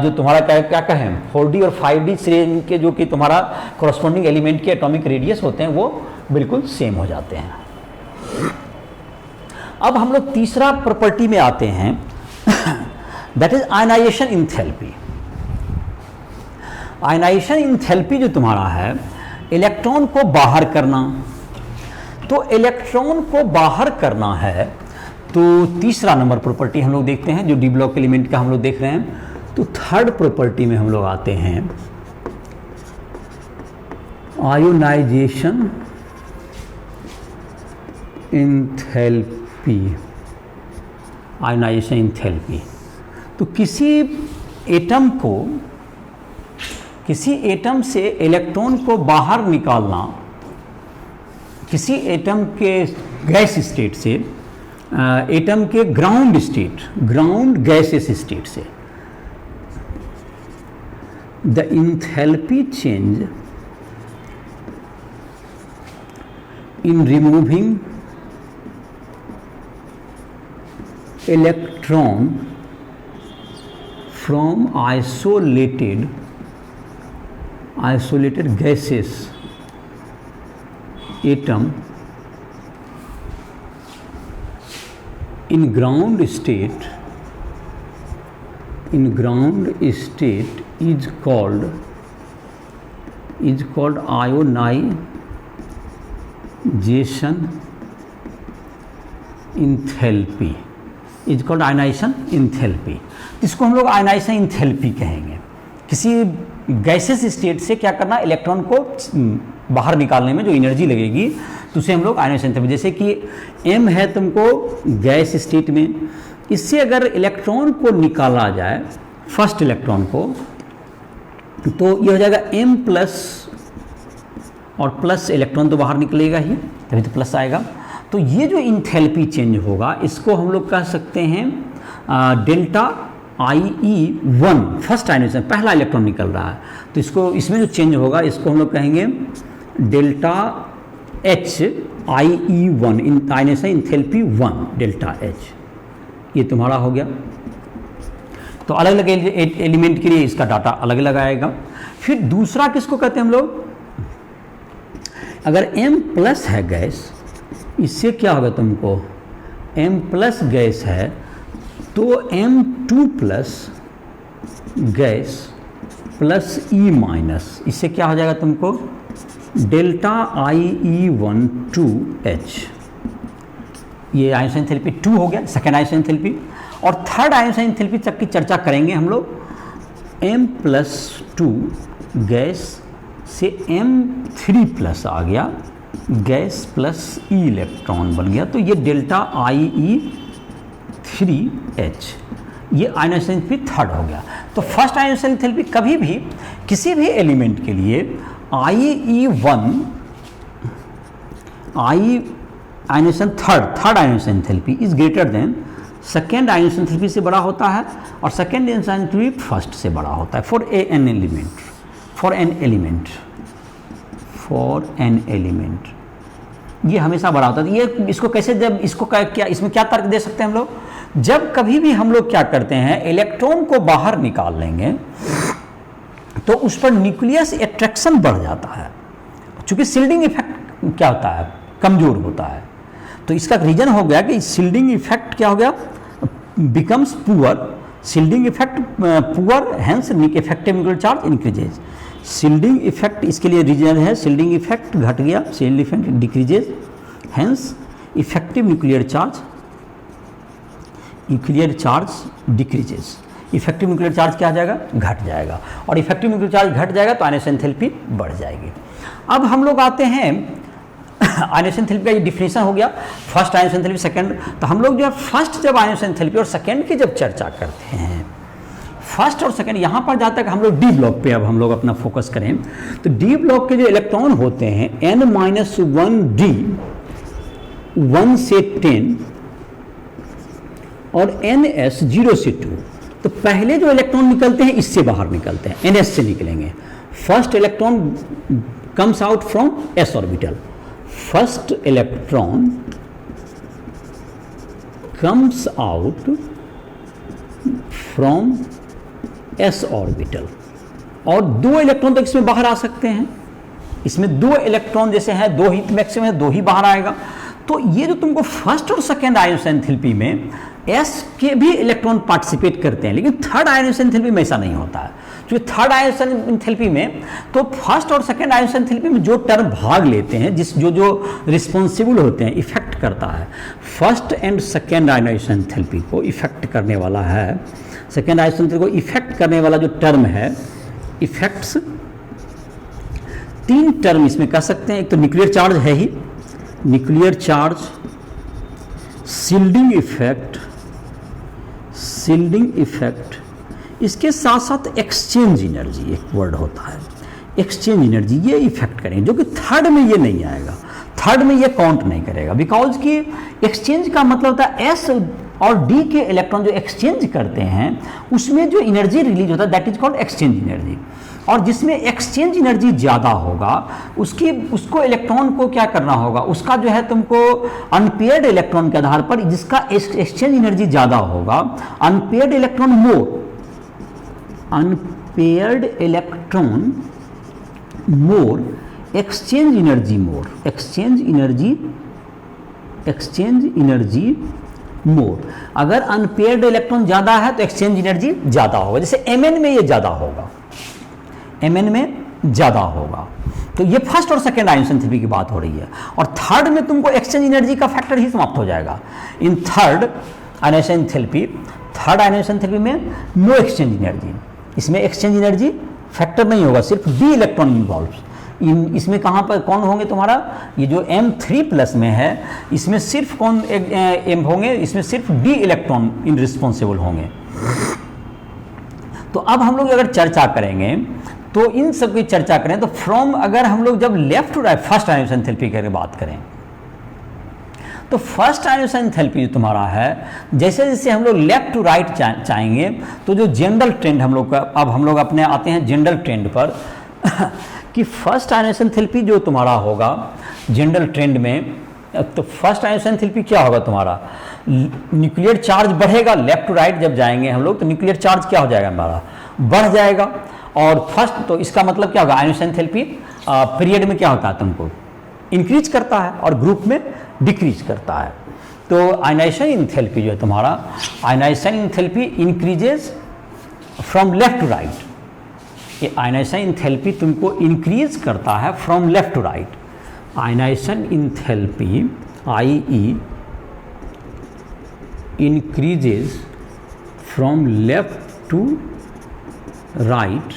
जो तुम्हारा क्या कहें 4d और 5d सीरीज के जो कि तुम्हारा कॉरस्पॉन्डिंग एलिमेंट के एटॉमिक रेडियस होते हैं वो बिल्कुल सेम हो जाते हैं। अब हम लोग तीसरा प्रॉपर्टी में आते हैं, that is ionisation enthalpy. Ionisation enthalpy जो तुम्हारा है इलेक्ट्रॉन को बाहर करना, तो इलेक्ट्रॉन को बाहर करना है तो तीसरा नंबर प्रॉपर्टी हम लोग देखते हैं जो डी ब्लॉक एलिमेंट का हम लोग देख रहे हैं। तो थर्ड प्रॉपर्टी में हम लोग आते हैं आयोनाइजेशन इंथैल्पी। आयोनाइजेशन इंथैल्पी तो किसी एटम से इलेक्ट्रॉन को बाहर निकालना, किसी एटम के गैस स्टेट से एटम के ग्राउंड गैसेस स्टेट से, the enthalpy change in removing electron from isolated gases atom in ground state is called ionization enthalpy, is called ionization enthalpy। इसको हम लोग आयनाइजेशन इंथैल्पी कहेंगे। किसी गैसेस स्टेट से क्या करना, इलेक्ट्रॉन को बाहर निकालने में जो एनर्जी लगेगी तो उसे हम लोग आयनाइजेशन इंथैल्पी। जैसे कि m है तुमको गैस स्टेट में इससे अगर इलेक्ट्रॉन को निकाला जाए, फर्स्ट इलेक्ट्रॉन को, तो ये हो जाएगा m प्लस, और प्लस इलेक्ट्रॉन तो बाहर निकलेगा ही, तभी तो प्लस आएगा। तो ये जो इंथैल्पी चेंज होगा इसको हम लोग कह सकते हैं डेल्टा IE1, फर्स्ट आयनाइजेशन, पहला इलेक्ट्रॉन निकल रहा है, तो इसको, इसमें जो चेंज होगा इसको हम लोग कहेंगे delta H IE1, ionisation enthalpy 1, delta H। ये तुम्हारा हो गया। तो अलग अलग एलिमेंट के लिए इसका डाटा अलग अलग आएगा। फिर दूसरा किसको कहते हैं हम लोग, अगर M प्लस है गैस, इससे क्या होगा तुमको, M प्लस गैस है तो M2 plus gas plus E minus, इससे क्या हो जाएगा तुमको डेल्टा IE12H। ये आयनाइजेशन एंथैल्पी 2 हो गया, सेकेंड आयनाइजेशन एंथैल्पी। और थर्ड आयनाइजेशन एंथैल्पी तक की चर्चा करेंगे हम लोग। M+2 गैस से M3 प्लस आ गया, गैस प्लस E इलेक्ट्रॉन बन गया, तो ये डेल्टा IE3H, ये आयनाइजेशन एंथैल्पी थर्ड हो गया। तो फर्स्ट आयनाइजेशन एंथैल्पी कभी भी किसी भी एलिमेंट के लिए IE1, ionisation third ionisation enthalpy is greater than second ionisation enthalpy से बड़ा होता है, और सेकेंड आयनाइजेशन एंथैल्पी फर्स्ट से बड़ा होता है फॉर एन एलिमेंट। ये हमेशा बड़ा होता है। ये इसको कैसे, जब इसको क्या, इसमें क्या तर्क दे सकते हैं हम लोग, जब कभी भी हम लोग क्या करते हैं, इलेक्ट्रॉन को बाहर निकाल लेंगे तो उस पर न्यूक्लियस एट्रैक्शन बढ़ जाता है, चूंकि शिल्डिंग इफेक्ट क्या होता है, कमजोर होता है। तो इसका रीजन हो गया कि शिल्डिंग इफेक्ट क्या हो गया, becomes poor, shielding effect poor, hence effective nuclear charge increases. Shielding effect इसके लिए रीजन है, शिल्डिंग इफेक्ट घट गया, shielding effect decreases, hence effective nuclear charge decreases. Effective nuclear charge क्या आ जाएगा, घट जाएगा, और इफेक्टिव न्यूक्लियर चार्ज घट जाएगा तो आयनाइजेशन एंथैल्पी बढ़ जाएगी। अब हम लोग आते हैं आयनाइजेशन एंथैल्पी का ये डिफिनेशन हो गया, फर्स्ट आयनाइजेशन एंथैल्पी, सेकंड। तो हम लोग जो है फर्स्ट जब आयनाइजेशन एंथैल्पी और सेकंड की जब चर्चा करते हैं, फर्स्ट और सेकंड, यहाँ पर जहाँ तक हम लोग डी ब्लॉक पे अब हम लोग अपना फोकस करें, तो डी ब्लॉक के जो इलेक्ट्रॉन होते हैं n-1d 1 से 10 और ns 0 से 2, तो पहले जो इलेक्ट्रॉन निकलते हैं इससे बाहर निकलते हैं, ns से निकलेंगे। First electron comes out from s orbital, first electron comes out from s orbital, और 2 इलेक्ट्रॉन तो इसमें बाहर आ सकते हैं, इसमें 2 इलेक्ट्रॉन जैसे हैं, 2 ही मैक्सिमम है, 2 ही बाहर आएगा। तो ये जो तुमको फर्स्ट और सेकेंड आयनाइजेशन एंथैल्पी में s के भी इलेक्ट्रॉन पार्टिसिपेट करते हैं, लेकिन थर्ड आयनाइजेशन एंथैल्पी में ऐसा नहीं होता है। क्योंकि थर्ड आयनाइजेशन एंथैल्पी में तो फर्स्ट और सेकेंड आयनाइजेशन एंथैल्पी में जो टर्म भाग लेते हैं, जो रिस्पॉन्सिबल होते हैं, इफेक्ट करता है, first and second ionisation enthalpy को इफेक्ट करने वाला है, सेकेंड आयनाइजेशन एंथैल्पी को इफेक्ट करने वाला जो टर्म है, इफेक्ट्स 3 टर्म इसमें कह सकते हैं। एक तो न्यूक्लियर चार्ज है ही, न्यूक्लियर चार्ज, शिल्डिंग इफेक्ट, इसके साथ साथ एक्सचेंज एनर्जी एक वर्ड होता है, एक्सचेंज एनर्जी, ये इफेक्ट करेंगे, जो कि थर्ड में ये नहीं आएगा, थर्ड में ये काउंट नहीं करेगा, बिकॉज कि एक्सचेंज का मतलब होता है एस और डी के इलेक्ट्रॉन जो एक्सचेंज करते हैं उसमें जो एनर्जी रिलीज होता है that is called exchange energy. और जिसमें एक्सचेंज एनर्जी ज़्यादा होगा उसको इलेक्ट्रॉन को क्या करना होगा, उसका जो है तुमको अनपेयर्ड इलेक्ट्रॉन के आधार पर जिसका एक्सचेंज एनर्जी ज़्यादा होगा, अनपेयर्ड इलेक्ट्रॉन मोर, एक्सचेंज एनर्जी मोर। अगर अनपेयर्ड इलेक्ट्रॉन ज़्यादा है तो एक्सचेंज एनर्जी ज़्यादा होगा, जैसे Mn में ये ज़्यादा होगा, Mn में ज़्यादा होगा। तो ये फर्स्ट और सेकेंड आयनाइजेशन एंथैल्पी की बात हो रही है, और थर्ड में तुमको एक्सचेंज एनर्जी का फैक्टर ही समाप्त हो जाएगा। इन थर्ड आयनाइजेशन एंथैल्पी में नो एक्सचेंज एनर्जी, इसमें एक्सचेंज एनर्जी फैक्टर नहीं होगा, सिर्फ डी इलेक्ट्रॉन इन्वॉल्व, इसमें कहाँ पर कौन होंगे तुम्हारा, ये जो M3+ में है इसमें सिर्फ कौन M होंगे, इसमें सिर्फ D इलेक्ट्रॉन इन रिस्पॉन्सिबल होंगे। तो अब हम लोग अगर चर्चा करेंगे तो इन सब की चर्चा करें तो फ्रॉम, अगर हम लोग जब left to right first ionisation enthalpy की बात करें तो फर्स्ट आयोनाइजेशन एंथैल्पी जो तुम्हारा है, जैसे जैसे हम लोग लेफ्ट टू राइट चाहेंगे तो जो जनरल ट्रेंड हम लोग का, अब हम लोग अपने आते हैं जनरल ट्रेंड पर कि फर्स्ट आयोनाइजेशन एंथैल्पी जो तुम्हारा होगा जनरल ट्रेंड में, तो फर्स्ट आयोनाइजेशन एंथैल्पी क्या होगा तुम्हारा, न्यूक्लियर चार्ज बढ़ेगा। लेफ्ट टू राइट जब जाएंगे हम लोग तो न्यूक्लियर चार्ज क्या हो जाएगा हमारा, बढ़ जाएगा। और फर्स्ट, तो इसका मतलब क्या होगा, आयोनाइजेशन एंथैल्पी पीरियड में क्या होता है तुमको इंक्रीज करता है और ग्रुप में डिक्रीज करता है। तो आयोनाइजेशन एंथैल्पी जो है तुम्हारा, ionisation enthalpy increases from left to right, ये आयोनाइजेशन एंथैल्पी तुमको इंक्रीज करता है from left to right. Ionisation enthalpy IE increases from left to right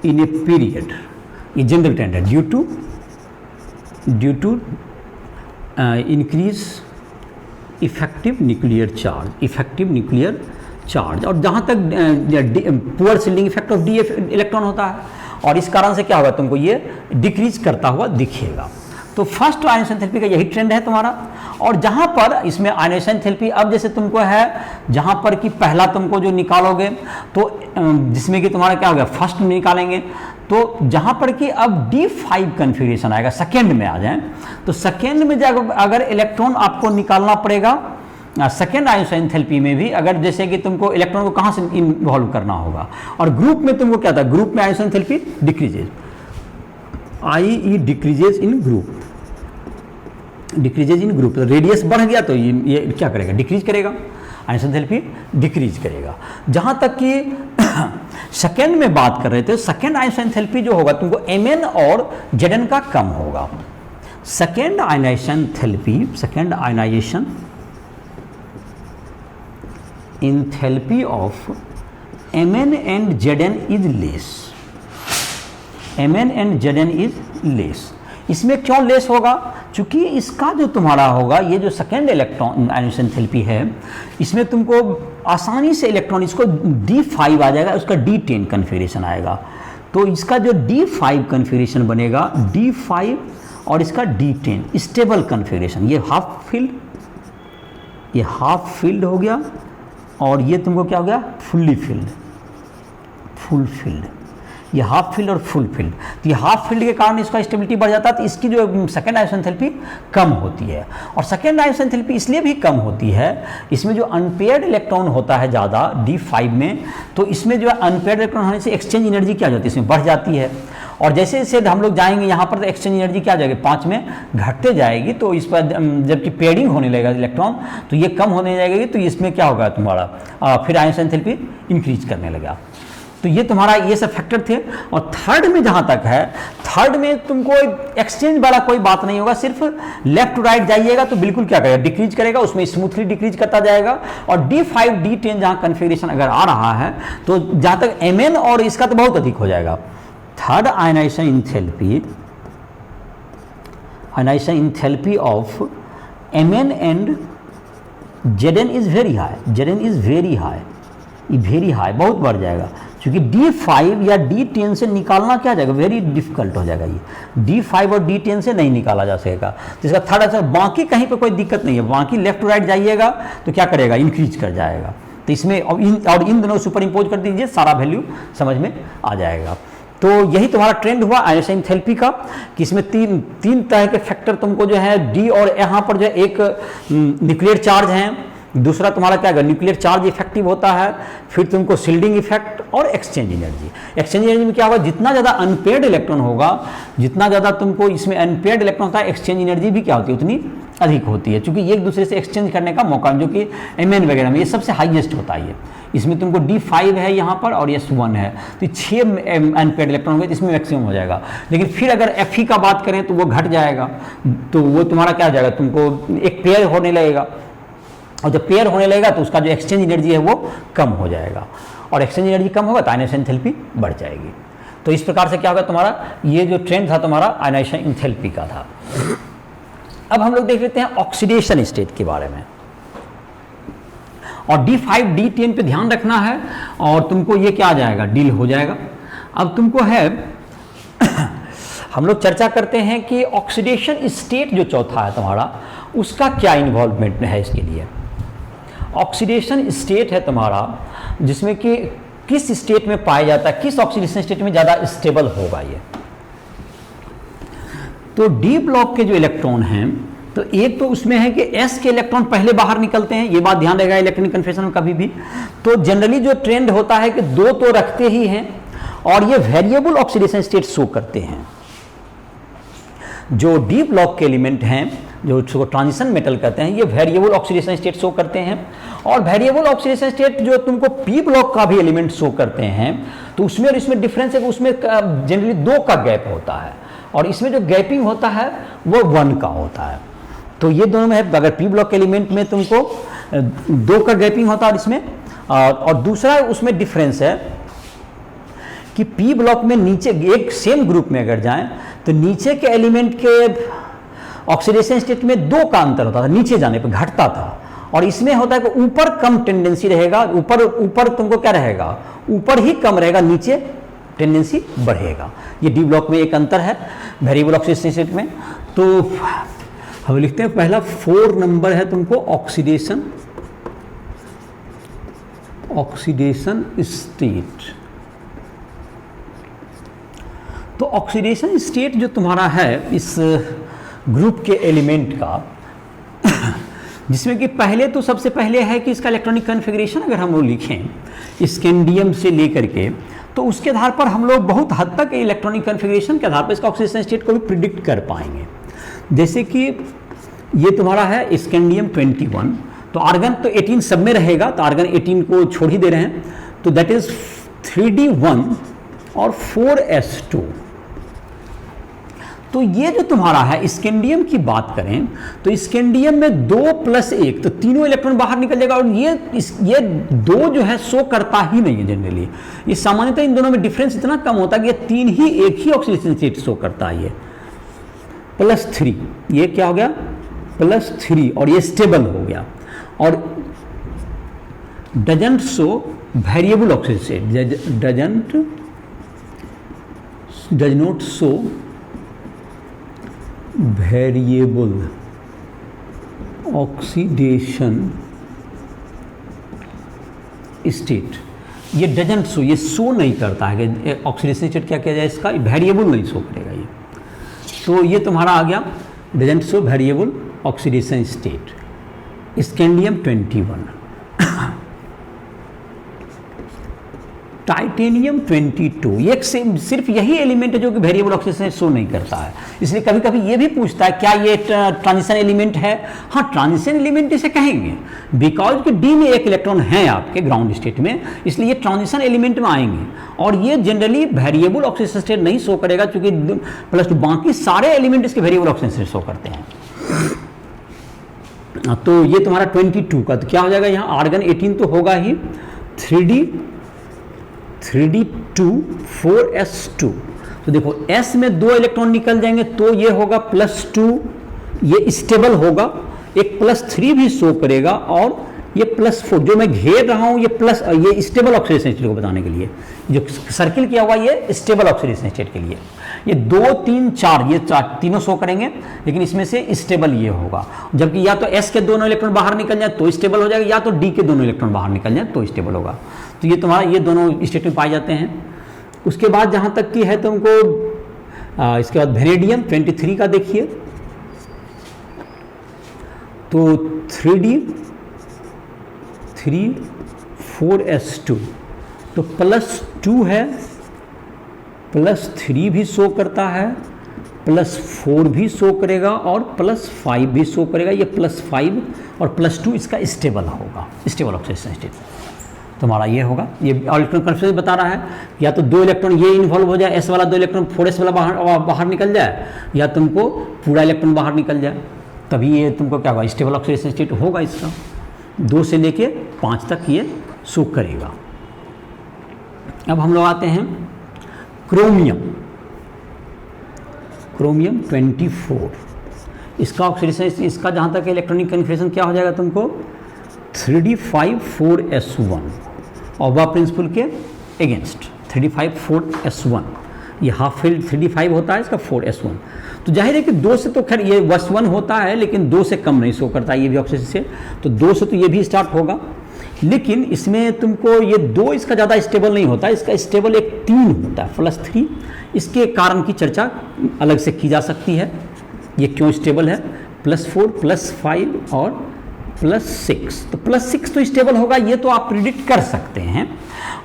in a period, ये जनरल ट्रेंड है, due to increase effective nuclear charge, और जहाँ तक poor shielding effect of d electron होता है, और इस कारण से क्या होगा तुमको ये डिक्रीज करता हुआ दिखेगा। तो फर्स्ट आयोनाइजेशन एंथैल्पी का यही ट्रेंड है तुम्हारा। और जहाँ पर इसमें आयोनाइजेशन एंथैल्पी अब जैसे तुमको है, जहाँ पर कि पहला तुमको जो निकालोगे तो जिसमें कि तुम्हारा क्या होगा, फर्स्ट में निकालेंगे, तो जहाँ पर कि अब D5 कन्फिग्रेशन आएगा, सेकेंड में आ जाए तो सेकेंड में जब अगर इलेक्ट्रॉन आपको निकालना पड़ेगा सेकेंड आयोनाइजेशन एंथैल्पी में भी, अगर जैसे कि तुमको इलेक्ट्रॉन को कहाँ से इन्वॉल्व करना होगा, और ग्रुप में तुमको क्या था, ग्रुप में ionisation enthalpy decreases, IE decreases इन ग्रुप, डिक्रीजेज इन ग्रुप, तो रेडियस बढ़ गया तो ये क्या करेगा, डिक्रीज करेगा, आयोनाइजेशन एंथैल्पी डिक्रीज करेगा। जहाँ तक कि सेकेंड में बात कर रहे थे, सेकेंड आयोनाइजेशन एंथैल्पी जो होगा तुमको Mn और Zn का कम होगा। Second ionization enthalpy, second ionization enthalpy of Mn and Zn is less, Mn and Zn is less. इसमें क्यों लेस होगा, चूंकि इसका जो तुम्हारा होगा, ये जो सेकेंड इलेक्ट्रॉन आयोनाइजेशन एंथैल्पी है, इसमें तुमको आसानी से इलेक्ट्रॉन, इसको D5 आ जाएगा, उसका D10 कन्फिग्रेशन आएगा। तो इसका जो D5 कन्फिग्रेशन बनेगा, D5 और इसका D10 स्टेबल कन्फिग्रेशन, ये हाफ फील्ड हो गया, और ये तुमको क्या हो गया, फुल फील्ड, ये हाफ फील्ड और फुल फील्ड। तो ये हाफ फील्ड के कारण इसका स्टेबिलिटी बढ़ जाता है, तो इसकी जो सेकेंड आयोनाइजेशन एंथैल्पी कम होती है। और सेकेंड आयोनाइजेशन एंथैल्पी इसलिए भी कम होती है, इसमें जो अनपेयर्ड इलेक्ट्रॉन होता है ज़्यादा D5 में, तो इसमें जो अनपेयर्ड इलेक्ट्रॉन होने से एक्सचेंज एनर्जी क्या हो जाती है, इसमें बढ़ जाती है। और जैसे जैसे हम लोग जाएंगे यहाँ पर तो एक्सचेंज एनर्जी क्या जाएगी, 5 में घटते जाएगी, तो इस पर जबकि पेयरिंग होने लगेगा इलेक्ट्रॉन तो ये कम होने लगेगी, तो इसमें क्या होगा तुम्हारा फिर आयोनाइजेशन एंथैल्पी इंक्रीज करने लगा। तो ये तुम्हारा ये सब फैक्टर थे। और थर्ड में जहाँ तक है, थर्ड में तुमको एक्सचेंज वाला कोई बात नहीं होगा, सिर्फ लेफ्ट टू राइट जाइएगा तो बिल्कुल क्या करेगा, डिक्रीज करेगा, उसमें स्मूथली डिक्रीज करता जाएगा। और D5 D10 जहाँ कन्फिग्रेशन अगर आ रहा है तो जहाँ तक Mn और इसका तो बहुत अधिक हो जाएगा। Third ionization enthalpy of Mn and Zn is very high, ये वेरी हाई, बहुत बढ़ जाएगा, क्योंकि D5 या D10 से निकालना क्या जाएगा, वेरी डिफिकल्ट हो जाएगा। ये D5 और D10 से नहीं निकाला जा सकेगा। तो इसका थर्ड आंसर, बाकी कहीं पे कोई दिक्कत नहीं है, बाकी लेफ्ट टू राइट जाइएगा तो क्या करेगा, इंक्रीज कर जाएगा। तो इसमें और इन दोनों सुपर इम्पोज कर दीजिए, सारा वैल्यू समझ में आ जाएगा। तो यही तुम्हारा ट्रेंड हुआ आयोनाइजेशन एंथैल्पी का, कि इसमें तीन तरह के फैक्टर तुमको जो है D, और यहाँ पर जो है एक न्यूक्लियर चार्ज है, दूसरा तुम्हारा क्या है, न्यूक्लियर चार्ज इफेक्टिव होता है, फिर तुमको शिल्डिंग इफेक्ट और एक्सचेंज एनर्जी। एक्सचेंज एनर्जी में क्या होगा, जितना ज़्यादा अनपेयर्ड इलेक्ट्रॉन होगा, जितना ज़्यादा तुमको इसमें अनपेयर्ड इलेक्ट्रॉन होता है, एक्सचेंज एनर्जी भी क्या होती है, उतनी अधिक होती है, क्योंकि एक दूसरे से एक्सचेंज करने का मौका, जो कि Mn वगैरह में ये सबसे हाईएस्ट होता है। इसमें तुमको D5 है यहाँ पर और S1 है, तो 6 अनपेयर्ड इलेक्ट्रॉन होंगे, इसमें मैक्सिमम हो जाएगा। लेकिन फिर अगर Fe का बात करें तो वो घट जाएगा, तो वो तुम्हारा क्या हो जाएगा, तुमको एक पेयर होने लगेगा, और जब पेयर होने लगेगा तो उसका जो एक्सचेंज एनर्जी है वो कम हो जाएगा, और एक्सचेंज एनर्जी कम होगा तो आयोनाइजेशन एंथैल्पी बढ़ जाएगी। तो इस प्रकार से क्या होगा, तुम्हारा ये जो ट्रेंड था तुम्हारा आयनाइजेशन एंथैल्पी का था। अब हम लोग देख लेते हैं ऑक्सीडेशन स्टेट के बारे में। और D5 D10 पे ध्यान रखना है और तुमको ये क्या आ जाएगा, डील हो जाएगा। अब तुमको है हम लोग चर्चा करते हैं कि ऑक्सीडेशन स्टेट जो चौथा है तुम्हारा, उसका क्या इन्वॉल्वमेंट है इसके लिए। ऑक्सीडेशन स्टेट है तुम्हारा जिसमें कि किस स्टेट में पाया जाता है, किस ऑक्सीडेशन स्टेट में ज़्यादा स्टेबल होगा ये। तो डी ब्लॉक के जो इलेक्ट्रॉन हैं, तो एक तो उसमें है कि एस के इलेक्ट्रॉन पहले बाहर निकलते हैं, ये बात ध्यान रहेगा इलेक्ट्रॉनिक कन्फर्मेशन में कभी भी। तो जनरली जो ट्रेंड होता है कि दो तो रखते ही हैं और ये वेरिएबल ऑक्सीडेशन स्टेट शो करते हैं। जो डी ब्लॉक के एलिमेंट हैं जो उसको ट्रांजिशन मेटल कहते हैं, ये वेरिएबल ऑक्सीडेशन स्टेट शो करते हैं। और वेरिएबल ऑक्सीडेशन स्टेट जो तुमको पी ब्लॉक का भी एलिमेंट शो करते हैं, तो उसमें और इसमें डिफरेंस है कि उसमें जनरली 2 का गैप होता है और इसमें जो गैपिंग होता है वो 1 का होता है। तो ये दोनों में है, अगर पी ब्लॉक के एलिमेंट में तुमको 2 का गैपिंग होता है और इसमें और दूसरा उसमें डिफरेंस है कि पी ब्लॉक में नीचे एक सेम ग्रुप में अगर जाएं तो नीचे के एलिमेंट के ऑक्सीडेशन स्टेट में 2 का अंतर होता था, नीचे जाने पर घटता था। और इसमें होता है कि ऊपर कम टेंडेंसी रहेगा, ऊपर तुमको क्या रहेगा, ऊपर ही कम रहेगा, नीचे टेंडेंसी बढ़ेगा। ये डी ब्लॉक में एक अंतर है वेरिएबल ऑक्सीडेशन स्टेट में। तो हम लिखते हैं पहला 4 नंबर है तुमको ऑक्सीडेशन स्टेट। तो ऑक्सीडेशन स्टेट जो तुम्हारा है इस ग्रुप के एलिमेंट का, जिसमें कि पहले तो सबसे पहले है कि इसका इलेक्ट्रॉनिक कॉन्फ़िगरेशन अगर हम लोग लिखें स्कैंडियम से लेकर के, तो उसके आधार पर हम लोग बहुत हद तक इलेक्ट्रॉनिक कॉन्फ़िगरेशन के आधार पर इसका ऑक्सीडेशन स्टेट को भी प्रिडिक्ट कर पाएंगे। जैसे कि ये तुम्हारा है स्कैंडियम 21, तो आर्गन तो 18 सब में रहेगा, तो आर्गन 18 को छोड़ ही दे रहे हैं, तो दैट इज 3D1 और 4S2। तो ये जो तुम्हारा है स्कैंडियम की बात करें तो स्कैंडियम में 2+1, तो तीनों इलेक्ट्रॉन बाहर निकल जाएगा। और ये 2 जो है शो करता ही नहीं है जनरली। ये सामान्यतः इन दोनों में डिफरेंस इतना कम होता है कि ये 3 ही एक ही ऑक्सीडेशन स्टेट शो करता है। ये +3, ये क्या हो गया +3, और ये स्टेबल हो गया। और doesn't show variable oxidation state, does not show variable oxidation state. ये डजंट शो, ये शो नहीं करता है कि ऑक्सीडेशन स्टेट क्या किया जाए, इसका वेरिएबल नहीं शो करेगा ये। तो ये तुम्हारा आ गया doesn't show variable oxidation state, scandium 21। Titanium 22, एक सिर्फ यही एलिमेंट है जो कि वेरिएबल ऑक्सीडेशन शो नहीं करता है। इसलिए कभी कभी ये भी पूछता है क्या ये ट्रांजिशन एलिमेंट है। हाँ, ट्रांजिशन एलिमेंट इसे कहेंगे बिकॉज कि डी में एक इलेक्ट्रॉन है आपके ग्राउंड स्टेट में, इसलिए ये ट्रांजिशन एलिमेंट में आएंगे। और ये जनरली वेरिएबल ऑक्सीडेशन स्टेट नहीं शो करेगा, क्योंकि प्लस बाकी सारे एलिमेंट इसके वेरिएबल ऑक्सीडेशन स्टेट शो करते हैं। तो ये तुम्हारा 22 का तो क्या हो जाएगा, यहाँ आर्गन 18 तो होगा ही, 3D2 4S2। तो देखो S में 2 इलेक्ट्रॉन निकल जाएंगे तो ये होगा +2, ये स्टेबल होगा, एक +3 भी शो करेगा, और ये +4 जो मैं घेर रहा हूँ ये स्टेबल ऑक्सीडेशन स्टेट को बताने के लिए, जो सर्किल किया हुआ ये स्टेबल ऑक्सीडेशन स्टेट के लिए। ये 2 3 4 ये तीनों शो करेंगे, लेकिन इसमें से स्टेबल ये होगा। जबकि या तो S के दोनों इलेक्ट्रॉन बाहर निकल जाए तो स्टेबल हो जाएगा, या तो D के दोनों इलेक्ट्रॉन बाहर निकल जाए तो स्टेबल होगा। तो ये तुम्हारा ये दोनों स्टेट में पाए जाते हैं। उसके बाद जहाँ तक की है तुमको इसके बाद वेनेडियम 23 का देखिए, तो 3D3 4S2, तो +2 है, +3 भी शो करता है, +4 भी शो करेगा, और +5 भी शो करेगा। ये +5 और +2 इसका स्टेबल होगा, स्टेबल ऑक्सीडेशन स्टेट तुम्हारा ये होगा। ये इलेक्ट्रॉन कॉन्फिगरेशन बता रहा है, या तो 2 इलेक्ट्रॉन ये इन्वॉल्व हो जाए, S वाला 2 इलेक्ट्रॉन 4S वाला बाहर निकल जाए, या तुमको पूरा इलेक्ट्रॉन बाहर निकल जाए, तभी ये तुमको क्या होगा, स्टेबल ऑक्सीडेशन स्टेट होगा। इसका 2 से लेके 5 तक ये शो करेगा। अब हम लोग आते हैं क्रोमियम, क्रोमियम 24, इसका ऑक्सीडेशन, इसका जहाँ तक इलेक्ट्रॉनिक कन्फिग्रेशन क्या हो जाएगा तुमको 3d54s1 ओवा प्रिंसिपल के अगेंस्ट 3d54s1, ये हाफ फील्ड 3d5 होता है, इसका 4s1। तो जाहिर है कि 2 से तो खैर ये +1 होता है, लेकिन 2 से कम नहीं शो करता ये भी ऑक्सीजन से, तो 2 से तो ये भी स्टार्ट होगा। लेकिन इसमें तुमको ये 2 इसका ज़्यादा स्टेबल नहीं होता, इसका स्टेबल एक 3 होता है +3। इसके कारण की चर्चा अलग से की जा सकती है, ये क्यों स्टेबल है, +4 +5 और +6। तो +6 तो स्टेबल होगा, ये तो आप प्रिडिक्ट कर सकते हैं,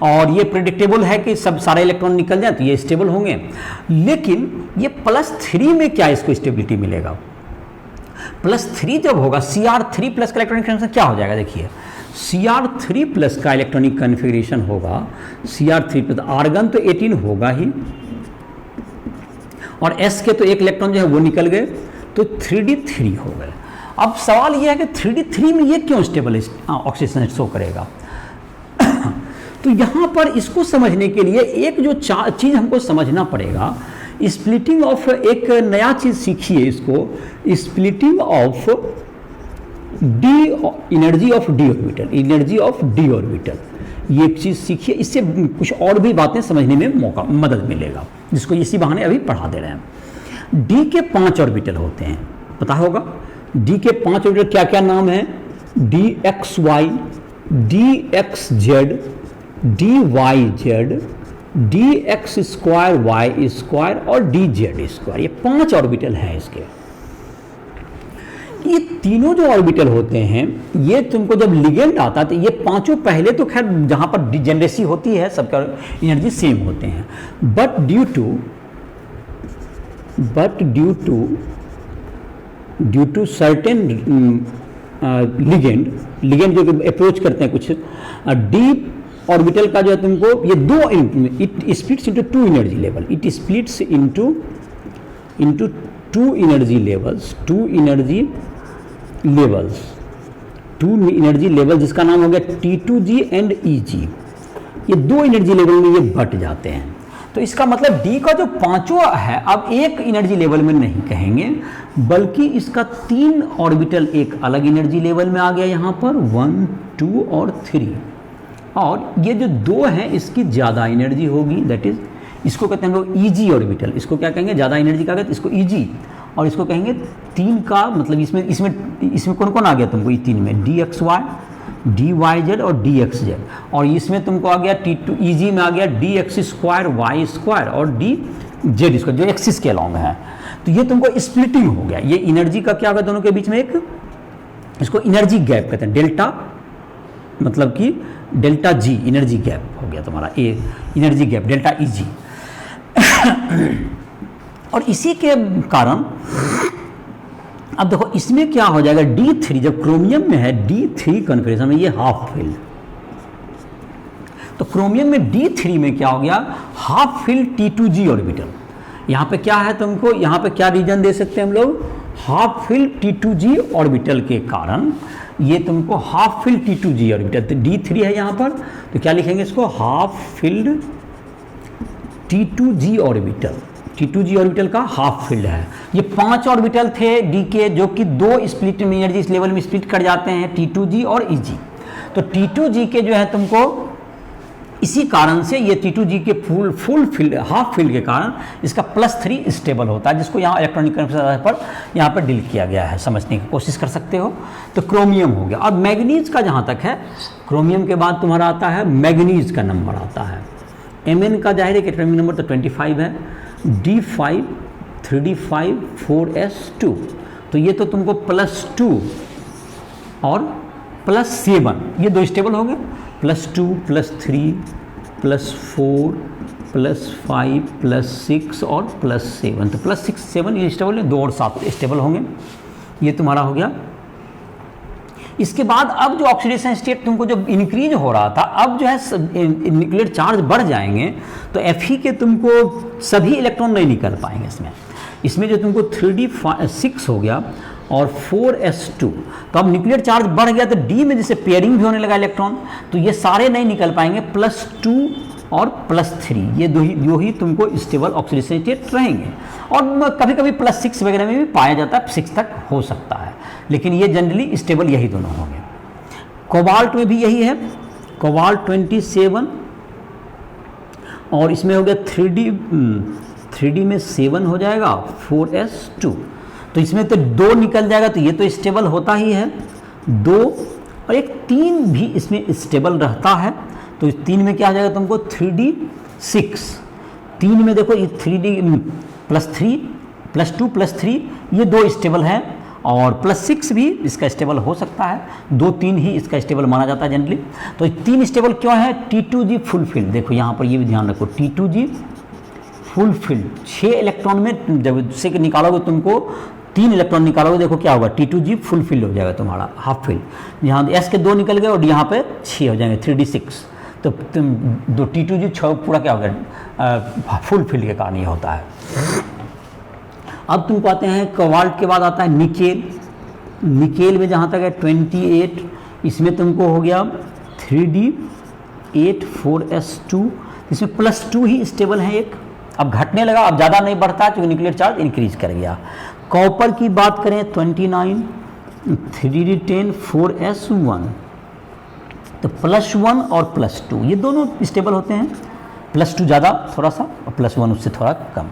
और ये प्रिडिक्टेबल है कि सब सारे इलेक्ट्रॉन निकल जाए तो ये स्टेबल होंगे। लेकिन ये +3 में क्या इसको स्टेबिलिटी मिलेगा, +3 जब होगा Cr3 प्लस का इलेक्ट्रॉनिक कन्फिग्रेशन क्या हो जाएगा, देखिए Cr3 प्लस का इलेक्ट्रॉनिक कन्फिग्रेशन होगा, Cr3 प्लस, आर्गन तो 18 होगा ही, और S के तो एक इलेक्ट्रॉन जो है वो निकल गए, तो 3d3 हो गए। अब सवाल यह है कि 3d3 में ये क्यों स्टेबल ऑक्सीजन शो करेगा। तो यहाँ पर इसको समझने के लिए एक जो चीज़ हमको समझना पड़ेगा, स्प्लिटिंग ऑफ, एक नया चीज़ सीखिए इसको, splitting of D, energy of D orbital, energy of D orbital, ये एक चीज़ सीखिए, इससे कुछ और भी बातें समझने में मदद मिलेगा, जिसको इसी बहाने अभी पढ़ा दे रहे हैं। डी के 5 ऑर्बिटल होते हैं, पता होगा डी के 5 ऑर्बिटल क्या क्या नाम है, DXY, DXZ, DYZ, DX2Y2 और DZ2, ये 5 ऑर्बिटल हैं इसके। ये तीनों जो ऑर्बिटल होते हैं, ये तुमको जब लिगेंड आता है तो ये पांचों पहले तो खैर जहाँ पर डिजेनरेसी होती है सबका एनर्जी सेम होते हैं, but due to certain ligand जो अप्रोच करते हैं कुछ डीप ऑर्बिटल का जो है तुमको ये दो, it splits into 2 energy level, it splits into 2 energy levels, 2 energy level जिसका नाम हो गया T2G एंड EG, ये 2 एनर्जी लेवल में ये बट जाते हैं। तो इसका मतलब डी का जो 5वां है अब एक एनर्जी लेवल में नहीं कहेंगे, बल्कि इसका 3 ऑर्बिटल एक अलग एनर्जी लेवल में आ गया यहाँ पर 1, 2 और 3, और ये जो 2 हैं इसकी ज़्यादा एनर्जी होगी, दैट इज इसको कहते हैं हम लोग EG ऑर्बिटल, इसको क्या कहेंगे, ज़्यादा एनर्जी का कहते हैं इसको EG, और इसको कहेंगे 3 का मतलब इसमें कौन कौन आ गया तुमको, 3 में DXY, DYZ और DXZ, और इसमें तुमको आ गया T2EG में आ गया DX2Y2 और DZ2 जो एक्सिस के अलॉन्ग है। तो ये तुमको स्प्लिटिंग हो गया, ये एनर्जी का क्या होगा दोनों के बीच में एक, इसको एनर्जी गैप कहते हैं, डेल्टा मतलब कि डेल्टा G एनर्जी गैप हो गया तुम्हारा, ए एनर्जी गैप डेल्टा EG। और इसी के कारण अब देखो इसमें क्या हो जाएगा, D3 जब क्रोमियम में है D3 कन्फिग्रेशन में ये हाफ फिल्ड, तो क्रोमियम में D3 में क्या हो गया, हाफ फिल्ड T2G ऑर्बिटल। यहाँ पे क्या है तुमको, यहाँ पे क्या रीजन दे सकते हैं हम लोग, हाफ फिल्ड T2G ऑर्बिटल के कारण ये तुमको हाफ फिल्ड T2G ऑर्बिटल, तो D3 है यहाँ पर, तो क्या लिखेंगे इसको, half filled T2G orbital, T2G orbital का हाफ फील्ड है। ये 5 ऑर्बिटल थे डी के जो कि 2 स्प्लिट में एनर्जी इस लेवल में स्प्लिट कर जाते हैं, T2G और EG। तो T2G के जो है तुमको इसी कारण से ये T2G के फुल फील्ड हाफ फील्ड के कारण इसका +3 स्टेबल होता है, जिसको यहाँ इलेक्ट्रॉनिक कन्फिग्रेशन पर यहाँ पर डील किया गया है, समझने की कोशिश कर सकते हो। तो क्रोमियम हो गया। और मैग्नीज का जहाँ तक है, क्रोमियम के बाद तुम्हारा आता है मैग्नीज का नंबर आता है, Mn का जाहिर है कि एटॉमिक नंबर तो 25 है, D5 3D5 4s2, तो ये तो तुमको +2 और +7 ये 2 स्टेबल हो गए, +2 +3 +4 +5 +6 और +7, तो +6 7 ये स्टेबल है, 2 और 7 स्टेबल होंगे, ये तुम्हारा हो गया। इसके बाद अब जो ऑक्सीडेशन स्टेट तुमको जो इंक्रीज हो रहा था, अब जो है न्यूक्लियर चार्ज बढ़ जाएंगे, तो Fe के तुमको सभी इलेक्ट्रॉन नहीं निकल पाएंगे इसमें जो तुमको 3D6 हो गया और 4s2, तो अब न्यूक्लियर चार्ज बढ़ गया तो D में जैसे पेयरिंग भी होने लगा इलेक्ट्रॉन, तो ये सारे नहीं निकल पाएंगे, +2 और +3, ये दो ही तुमको स्टेबल ऑक्सीडेशन स्टेट रहेंगे। और कभी कभी +6 वगैरह में भी पाया जाता है, 6 तक हो सकता है, लेकिन ये जनरली स्टेबल यही दोनों होंगे। कोबाल्ट में भी यही है, कोबाल्ट 27 और इसमें हो गया 3D में 7 हो जाएगा 4s2, तो इसमें तो 2 निकल जाएगा, तो ये तो स्टेबल होता ही है 2, और एक 3 भी इसमें स्टेबल रहता है, तो इस 3 में क्या हो जाएगा तुमको 3D6, 3 में देखो ये 3D +3 +2 +3 ये 2 स्टेबल है, और +6 भी इसका स्टेबल हो सकता है, 2-3 ही इसका स्टेबल माना जाता है जनरली। तो 3 स्टेबल क्यों है? T2G फुलफिल्ड, देखो यहाँ पर ये भी ध्यान रखो, T2G फुलफिल्ड 6 इलेक्ट्रॉन में जब से निकालोगे तुमको 3 इलेक्ट्रॉन निकालोगे, देखो क्या होगा, T2G फुलफिल्ड हो जाएगा तुम्हारा, हाफ फिल्ड। यहाँ S के 2 निकल गए और यहाँ पे 6 हो जाएंगे 3D6, तो तुम दो T2G 6 पूरा क्या हो गया, फुलफिल्ड के कारण ये होता है। अब तुमको आते हैं कोबाल्ट के बाद आता है निकेल। निकेल में जहाँ तक है 28, इसमें तुमको हो गया 3D8 4s2, इसमें +2 ही स्टेबल है एक, अब घटने लगा, अब ज़्यादा नहीं बढ़ता क्योंकि न्यूक्लियर चार्ज इंक्रीज कर गया। कॉपर की बात करें 29 3D10 4s1, तो +1 और +2 ये दोनों स्टेबल होते हैं, +2 ज़्यादा थोड़ा सा और +1 उससे थोड़ा कम,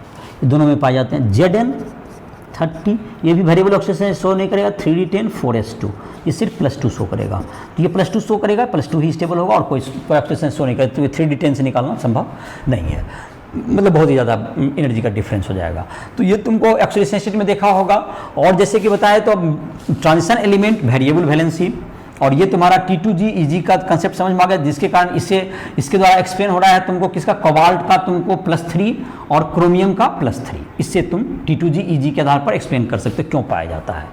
ये दोनों में पाए जाते हैं। Zn30 ये भी वेरिएबल ऑक्सीडेशन शो नहीं करेगा, 3D10 4s2 ये सिर्फ +2 शो करेगा, तो ये +2 शो करेगा, +2 ही स्टेबल होगा और कोई ऑक्सीडेशन शो नहीं करेगा, तो ये 3D10 से निकालना संभव नहीं है, मतलब बहुत ही ज़्यादा एनर्जी का डिफरेंस हो जाएगा। तो ये तुमको ऑक्सीडेशन स्टेट में देखा होगा। और जैसे कि बताया तो ट्रांजिशन एलिमेंट वेरिएबल वैलेंसी, और ये तुम्हारा T2G EG का कंसेप्ट समझ में आ गया, जिसके कारण इसके द्वारा एक्सप्लेन हो रहा है तुमको किसका, कोबाल्ट का तुमको +3 और क्रोमियम का +3, इससे तुम T2G EG के आधार पर एक्सप्लेन कर सकते हो क्यों पाया जाता है।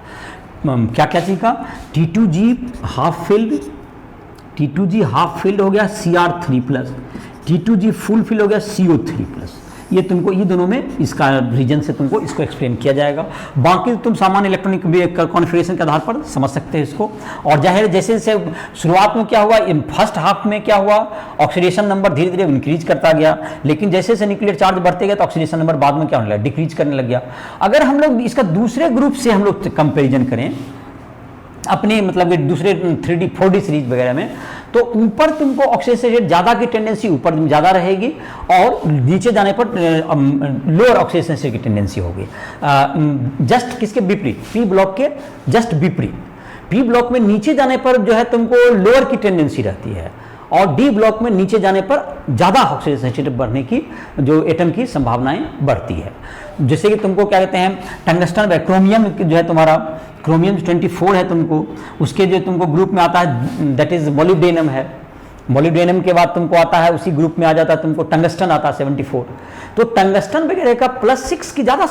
क्या क्या चीज़ का, T2G हाफ फिल्ड हो गया Cr3+, T2G फुल फिल हो गया CO3+, ये तुमको ये दोनों में इसका रीजन से तुमको इसको एक्सप्लेन किया जाएगा। बाकी तुम सामान्य इलेक्ट्रॉनिक कॉन्फ़िगरेशन के आधार पर समझ सकते हैं इसको। और जाहिर जैसे जैसे शुरुआत में क्या हुआ, फर्स्ट हाफ में क्या हुआ, ऑक्सीडेशन नंबर धीरे धीरे इंक्रीज करता गया, लेकिन जैसे जैसे न्यूक्लियर चार्ज बढ़ते गए तो ऑक्सीडेशन नंबर बाद में क्या होने लगा, डिक्रीज करने लग गया। अगर हम लोग इसका दूसरे ग्रुप से हम लोग कंपेरिजन करें अपने मतलब कि दूसरे 3D 4D सीरीज वगैरह में, तो ऊपर तुमको ऑक्सीडेशन रेट ज़्यादा की टेंडेंसी ऊपर ज़्यादा रहेगी, और नीचे जाने पर लोअर ऑक्सीडेशन रेट की टेंडेंसी होगी। जस्ट किसके विपरीत, पी ब्लॉक के जस्ट विपरीत। पी ब्लॉक में नीचे जाने पर जो है तुमको लोअर की टेंडेंसी रहती है, और डी ब्लॉक में नीचे जाने पर ज़्यादा ऑक्सीडेशन रेट बढ़ने की जो एटम की संभावनाएं बढ़ती है। जैसे कि तुमको क्या कहते हैं, टंगस्टन क्रोमियम जो है तुम्हारा, क्रोमियम 24 है तुमको, उसके जो तुमको ग्रुप में आता है दैट इज मोलिब्डेनम है। मोलिब्डेनम के बाद तुमको आता है उसी ग्रुप में आ जाता है तुमको टंगस्टन आता है 74। तो टंगस्टन वगैरह का +6 की ज़्यादा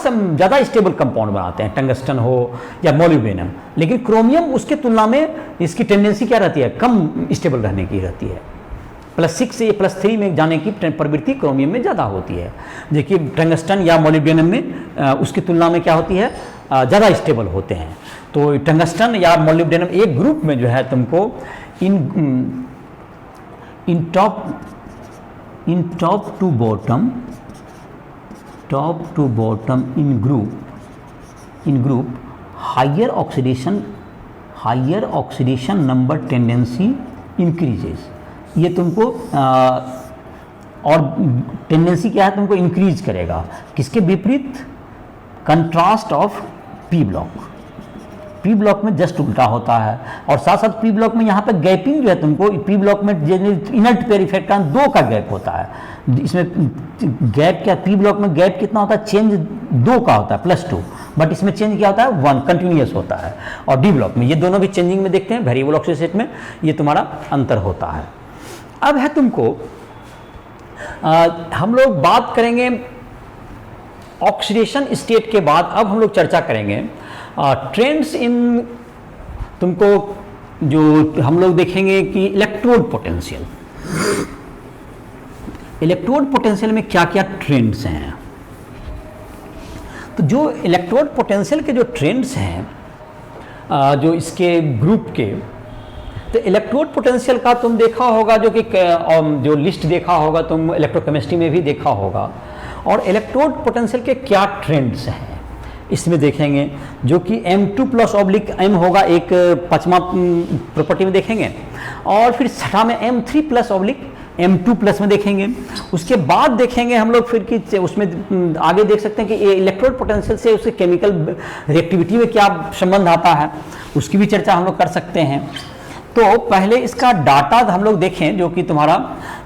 स्टेबल कंपाउंड बनाते हैं, टंगस्टन हो या मोलिब्डेनम, लेकिन क्रोमियम उसके तुलना में इसकी टेंडेंसी क्या रहती है, कम स्टेबल रहने की रहती है। +6 से +3 में जाने की प्रवृत्ति क्रोमियम में ज़्यादा होती है, जबकि टंगस्टन या मोलिब्डेनम में उसकी तुलना में क्या होती है, ज़्यादा स्टेबल होते हैं। तो टंगस्टन या मोलिब्डेनम एक ग्रुप में जो है तुमको in top to bottom in group higher oxidation number tendency increases, ये तुमको और टेंडेंसी क्या है तुमको इंक्रीज करेगा, किसके विपरीत, कंट्रास्ट ऑफ पी ब्लॉक में जस्ट उल्टा होता है। और साथ साथ पी ब्लॉक में यहाँ पे गैपिंग जो है तुमको, पी ब्लॉक में इनर्ट पेयर इफेक्ट का 2 का गैप होता है, इसमें गैप क्या, पी ब्लॉक में गैप कितना होता है, चेंज 2 का होता है +2, बट इसमें चेंज क्या होता है 1 कंटिन्यूस होता है। और डी ब्लॉक में ये दोनों भी चेंजिंग में देखते हैं, वेरिएबल ऑक्सीडेशन स्टेट में ये तुम्हारा अंतर होता है। अब है तुमको हम लोग बात करेंगे ऑक्सीडेशन स्टेट के बाद, अब हम लोग चर्चा करेंगे ट्रेंड्स इन, तुमको जो हम लोग देखेंगे कि इलेक्ट्रोड पोटेंशियल में क्या क्या ट्रेंड्स हैं। तो जो इलेक्ट्रोड पोटेंशियल के जो ट्रेंड्स हैं जो इसके ग्रुप के, तो इलेक्ट्रोड पोटेंशियल का तुम देखा होगा, जो लिस्ट देखा होगा तुम इलेक्ट्रोकेमिस्ट्री में भी देखा होगा। और इलेक्ट्रोड पोटेंशियल के क्या ट्रेंड्स हैं इसमें देखेंगे, जो कि M2+/M होगा, एक पांचवा प्रॉपर्टी में देखेंगे, और फिर छठा में M3+/M2+ में देखेंगे। उसके बाद देखेंगे हम लोग फिर कि उसमें आगे देख सकते हैं कि इलेक्ट्रोड पोटेंशियल से उसके केमिकल रिएक्टिविटी में क्या संबंध आता है, उसकी भी चर्चा हम लोग कर सकते हैं। तो पहले इसका डाटा हम लोग देखें, जो कि तुम्हारा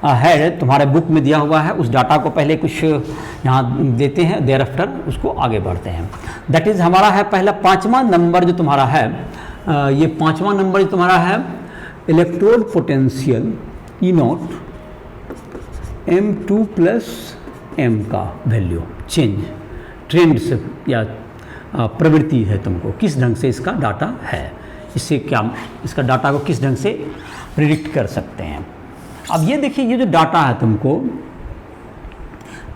है, तुम्हारे बुक में दिया हुआ है। उस डाटा को पहले कुछ यहाँ देते हैं, देयर आफ्टर उसको आगे बढ़ते हैं। दैट इज़ हमारा है पहला पांचवा नंबर जो तुम्हारा है, ये पांचवा नंबर जो तुम्हारा है इलेक्ट्रोड पोटेंशियल E0 M2+M का वैल्यू चेंज ट्रेंड से या प्रवृत्ति है, तुमको किस ढंग से इसका डाटा है, इससे क्या इसका डाटा को किस ढंग से प्रिडिक्ट कर सकते हैं। अब ये देखिए, ये जो डाटा है तुमको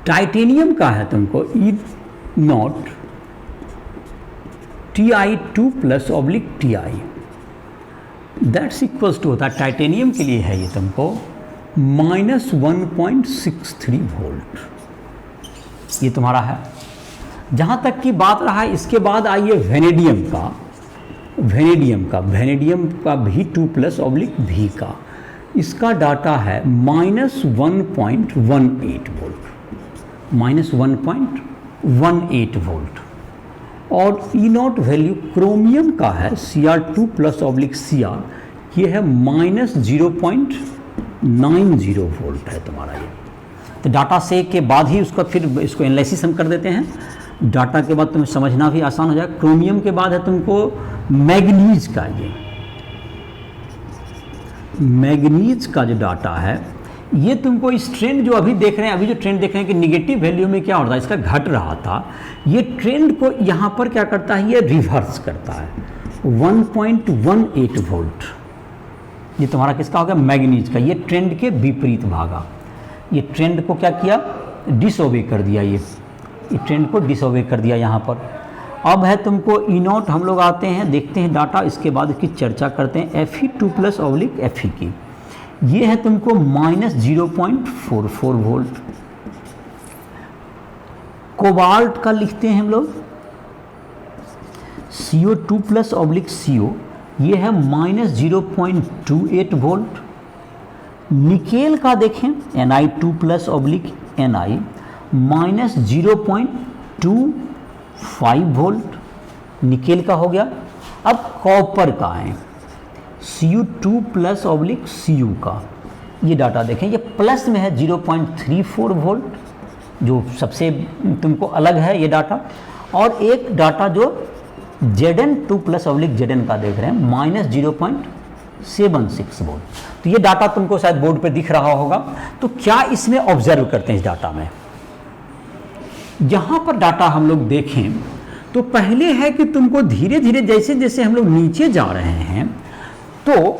टाइटेनियम का है, तुमको E0 Ti2+/Ti that's equals to होता है, टाइटेनियम के लिए है ये तुमको -1.63 वोल्ट, ये तुम्हारा है। जहाँ तक की बात रहा है, इसके बाद आइए वेनेडियम का V2+/V का, इसका डाटा है -1.18 वोल्ट। और E0 वैल्यू क्रोमियम का है Cr2+/Cr, ये है -0.90 वोल्ट है तुम्हारा ये। तो डाटा से के बाद ही उसका फिर इसको एनालिसिस हम कर देते हैं। डाटा के बाद तुम्हें समझना भी आसान हो जाएगा। क्रोमियम के बाद है तुमको मैग्नीज का, ये मैग्नीज का जो डाटा है, ये तुमको इस ट्रेंड जो अभी देख रहे हैं, अभी जो ट्रेंड देख रहे हैं कि निगेटिव वैल्यू में क्या हो रहा है, इसका घट रहा था, ये ट्रेंड को यहाँ पर क्या करता है, ये रिवर्स करता है 1.18 वोल्ट। ये तुम्हारा किसका होगा, मैग्नीज का। ये ट्रेंड के विपरीत भागा, ये ट्रेंड को क्या किया, डिसओबे कर दिया, ये ट्रेंड को डिसओबे कर दिया यहाँ पर। अब है तुमको E0, हम लोग आते हैं देखते हैं डाटा, इसके बाद इसकी चर्चा करते हैं Fe2+/Fe की। ये है तुमको -0.44 वोल्ट। कोबाल्ट का लिखते हैं हम लोग CO2+/CO, ये है -0.28 वोल्ट। निकेल का देखें Ni2+/Ni -0.25 वोल्ट, निकेल का हो गया। अब कॉपर का है Cu2+/Cu का, ये डाटा देखें, ये प्लस में है 0.34 वोल्ट, जो सबसे तुमको अलग है ये डाटा। और एक डाटा जो Zn2+/Zn का देख रहे हैं -0.76 वोल्ट। तो ये डाटा तुमको शायद बोर्ड पे दिख रहा होगा। तो क्या इसमें ऑब्जर्व करते हैं इस डाटा में, यहाँ पर डाटा हम लोग देखें तो पहले है कि तुमको धीरे धीरे जैसे जैसे हम लोग नीचे जा रहे हैं, तो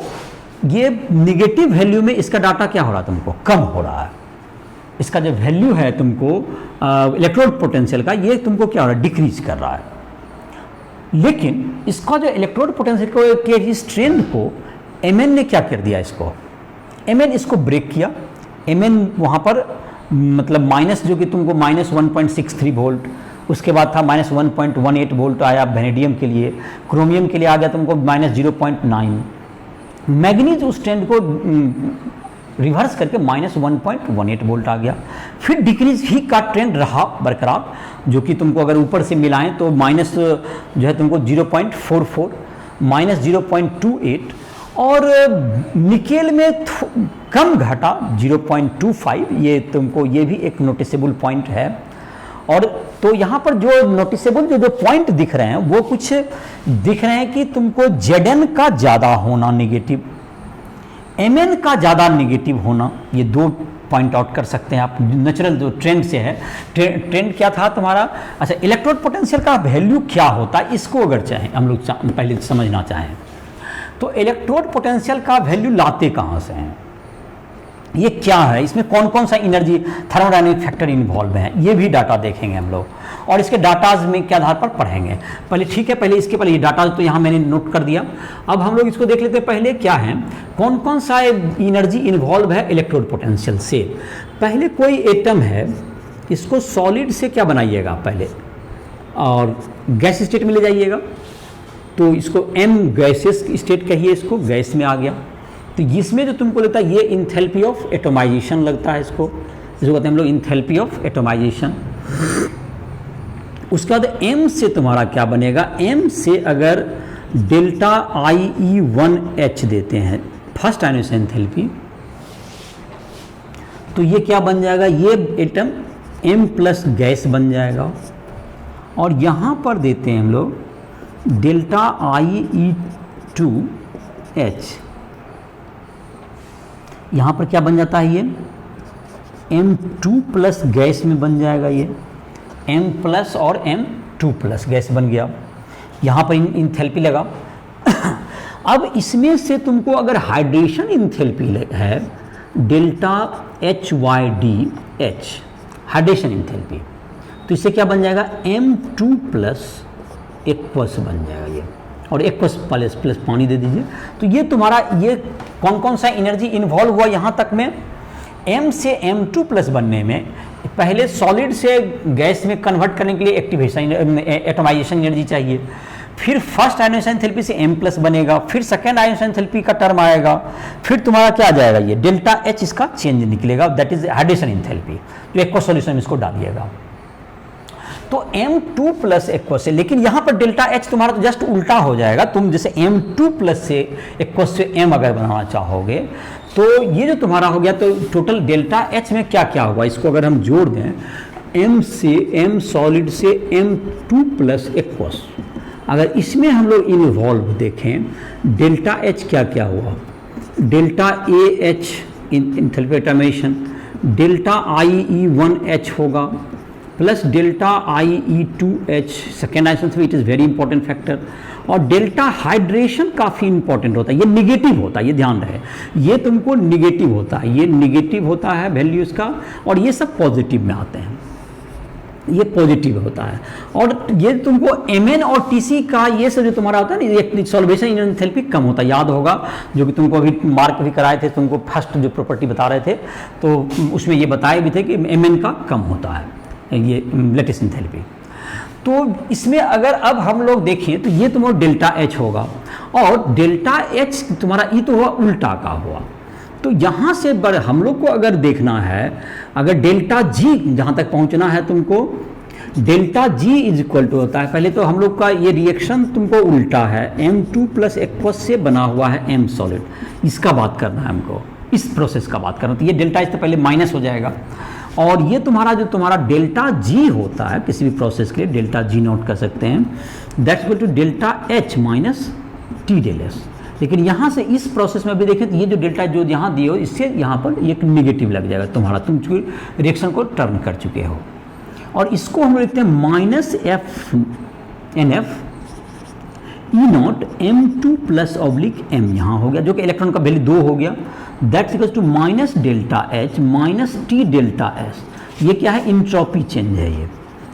ये निगेटिव वैल्यू में इसका डाटा क्या हो रहा है, तुमको कम हो रहा है। इसका जो वैल्यू है तुमको इलेक्ट्रोड पोटेंशियल का, ये तुमको क्या हो रहा है, डिक्रीज कर रहा है। लेकिन इसका जो इलेक्ट्रोड पोटेंशियल के इस ट्रेंड को Mn ने क्या कर दिया, इसको Mn इसको ब्रेक किया। Mn वहाँ पर मतलब माइनस, जो कि तुमको -1.63 वोल्ट, उसके बाद था -1.18 वोल्ट आया वेनेडियम के लिए, क्रोमियम के लिए आ गया तुमको -0.9। मैग्नीज उस ट्रेंड को रिवर्स करके -1.18 वोल्ट आ गया। फिर डिक्रीज ही का ट्रेंड रहा बरकरार, जो कि तुमको अगर ऊपर से मिलाएं तो माइनस जो है तुमको 0.44, -0.28, और निकेल में कम घटा 0.25। ये तुमको ये भी एक नोटिसेबल पॉइंट है। और तो यहाँ पर जो नोटिसेबल जो पॉइंट दिख रहे हैं वो कुछ दिख रहे हैं कि तुमको Zn का ज़्यादा होना निगेटिव, Mn का ज़्यादा निगेटिव होना, ये दो पॉइंट आउट कर सकते हैं आप। नेचुरल जो ट्रेंड से है, ट्रेंड क्या था तुम्हारा, अच्छा इलेक्ट्रोड पोटेंशियल का वैल्यू क्या होता है, इसको अगर चाहें हम लोग पहले समझना चाहें तो इलेक्ट्रोड पोटेंशियल का वैल्यू लाते कहाँ से हैं। ये क्या है, इसमें कौन कौन सा एनर्जी थर्मोडायनेमिक फैक्टर इन्वॉल्व है, ये भी डाटा देखेंगे हम लोग, और इसके डाटाज में के आधार पर पढ़ेंगे। पहले ठीक है, पहले इसके पहले ये डाटा तो यहाँ मैंने नोट कर दिया। अब हम लोग इसको देख लेते हैं पहले क्या है, कौन कौन सा एनर्जी इन्वॉल्व है इलेक्ट्रोड पोटेंशियल से। पहले कोई एटम है, इसको सॉलिड से क्या बनाइएगा पहले, और गैस स्टेट में ले जाइएगा, तो इसको एम गैसेस स्टेट कहिए, इसको गैस में आ गया। तो इसमें जो तुमको लगता है ये इंथैल्पी ऑफ एटोमाइजेशन लगता है, इसको कहते हैं हम लोग इंथैल्पी ऑफ एटोमाइजेशन। उसके बाद एम से तुम्हारा क्या बनेगा, एम से अगर डेल्टा IE1H देते हैं फर्स्ट आयनिक एंथैल्पी, तो ये क्या बन जाएगा, ये एटम M प्लस गैस बन जाएगा। और यहाँ पर देते हैं हम लोग डेल्टा IE2H, यहाँ पर क्या बन जाता है, ये M2 प्लस गैस में बन जाएगा, ये M प्लस और M2 प्लस गैस बन गया। यहाँ पर इंथैल्पी लगा। अब इसमें से तुमको अगर हाइड्रेशन इंथैल्पी है डेल्टा HYDH, हाइड्रेशन इंथैल्पी, तो इससे क्या बन जाएगा, M2 प्लस एक्वस बन जाएगा ये, और एक्वस प्लस प्लस पानी दे दीजिए। तो ये तुम्हारा ये कौन कौन सा एनर्जी इन्वॉल्व हुआ यहाँ तक में, M से M2 प्लस बनने में पहले सॉलिड से गैस में कन्वर्ट करने के लिए एक्टिवेशन एटोमाइजेशन एनर्जी चाहिए, फिर फर्स्ट आयनिक एंथैल्पी से M प्लस बनेगा, फिर सेकेंड आयनिक एंथैल्पी का टर्म आएगा, फिर तुम्हारा क्या आ जाएगा, ये डेल्टा H इसका चेंज निकलेगा, दैट इज हाइड्रेशन एंथैल्पी। तो एक्वस सॉल्यूशन इसको डालिएगा, तो M2 प्लस एक्वस से, लेकिन यहाँ पर डेल्टा H तुम्हारा तो जस्ट उल्टा हो जाएगा। तुम जैसे M2 प्लस से एक्वस से M अगर बनाना चाहोगे तो ये जो तुम्हारा हो गया, तो टोटल डेल्टा H में क्या क्या होगा, इसको अगर हम जोड़ दें, M से M सॉलिड से M2 प्लस एक्वस, अगर इसमें हम लोग इन्वॉल्व देखें डेल्टा H क्या क्या हुआ, delta AH enthalpy atomisation, delta IE1H होगा, plus delta IE2H second isotope, it is very important factor. और डेल्टा हाइड्रेशन काफ़ी इंपॉर्टेंट होता है, ये निगेटिव होता है, ये ध्यान रहे, ये तुमको निगेटिव होता है, ये निगेटिव होता है वैल्यूज़ का, और ये सब पॉजिटिव में आते हैं, ये पॉजिटिव होता है। और ये तुमको Mn और Tc का ये सब जो तुम्हारा होता है ना, ये सॉल्वेशन एंथैल्पी कम होता है, याद होगा जो कि तुमको अभी मार्क भी कराए थे, तुमको फर्स्ट जो प्रॉपर्टी बता रहे थे तो उसमें ये बताए भी थे कि Mn का कम होता है, ये लेटेस्ट एंथैल्पी। तो इसमें अगर अब हम लोग देखें तो ये तुम्हारा डेल्टा H होगा, और डेल्टा H तुम्हारा ई तो हुआ उल्टा का हुआ। तो यहाँ से हम लोग को अगर देखना है, अगर डेल्टा G जहाँ तक पहुँचना है तुमको, delta G is equal to होता है, पहले तो हम लोग का ये रिएक्शन तुमको उल्टा है, M2 प्लस एक्वस से बना हुआ है M सॉलिड, इसका बात करना है हमको, इस प्रोसेस का बात करना। तो ये डेल्टा H तो पहले माइनस हो जाएगा, और ये तुम्हारा जो तुम्हारा डेल्टा G होता है किसी भी प्रोसेस के लिए, डेल्टा G नोट कर सकते हैं, that's equal to delta H minus T del S। लेकिन यहाँ से इस प्रोसेस में भी देखें तो ये जो डेल्टा जो यहाँ दिए हो, इससे यहाँ पर एक निगेटिव लग जाएगा तुम्हारा, तुम चूँकि रिएक्शन को टर्न कर चुके हो। और इसको हम लिखते हैं minus NF E0 M2 plus oblique M, यहाँ हो गया, जो कि इलेक्ट्रॉन का वैल्यू 2 हो गया, that's equal to minus delta H minus T delta S। ये क्या है, इंट्रोपी चेंज है,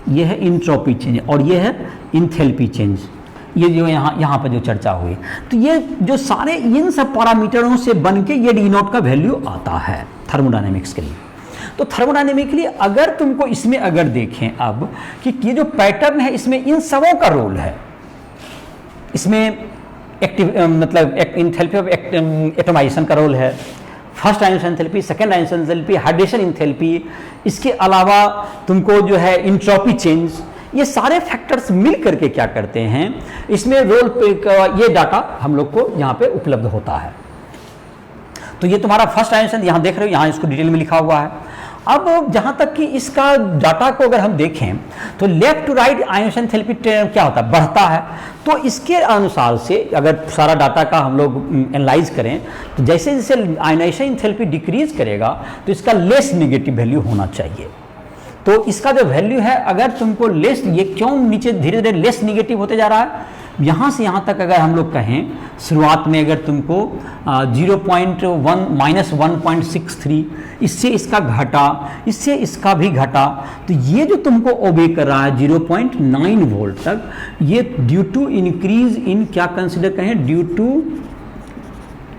ये है इंट्रोपी चेंज, और ये है इंथैल्पी चेंज, ये जो यहाँ पर जो चर्चा हुई। तो ये जो सारे इन सब पैरामीटरों से बन के ये E0 का वैल्यू आता है थर्मोडायनेमिक्स के लिए। तो थर्मोडायनेमिक के लिए अगर तुमको इसमें अगर देखें अब कि ये जो पैटर्न है, इसमें इन सबों का रोल है, इसमें एक्टिव मतलब इंथैल्पी ऑफ एटोमाइजेशन का रोल है, फर्स्ट आयनिक एंथैल्पी, सेकेंड आयनिक एंथैल्पी, हाइड्रेशन एंथैल्पी, इसके अलावा तुमको जो है इंट्रोपी चेंज, ये सारे फैक्टर्स मिल करके क्या करते हैं, इसमें रोल पे ये डाटा हम लोग को यहाँ पे उपलब्ध होता है। तो ये तुम्हारा फर्स्ट आयनिक यहाँ देख रहे हो, यहाँ इसको डिटेल में लिखा हुआ है। अब जहाँ तक कि इसका डाटा को अगर हम देखें तो left to right ionic enthalpy क्या होता है, बढ़ता है। तो इसके अनुसार से अगर सारा डाटा का हम लोग एनालाइज करें तो जैसे जैसे आयनाइजेशन एंथैल्पी डिक्रीज करेगा तो इसका लेस नेगेटिव वैल्यू होना चाहिए। तो इसका जो वैल्यू है, अगर तुमको लेस, ये क्यों नीचे धीरे धीरे लेस नेगेटिव होते जा रहा है, यहाँ से यहाँ तक अगर हम लोग कहें शुरुआत में अगर तुमको 0.1 माइनस 1.63 इससे इसका घटा, इससे इसका भी घटा, तो ये जो तुमको ओबे कर रहा है 0.9 वोल्ट तक, ये ड्यू टू इंक्रीज इन, क्या कंसिडर कहें, due to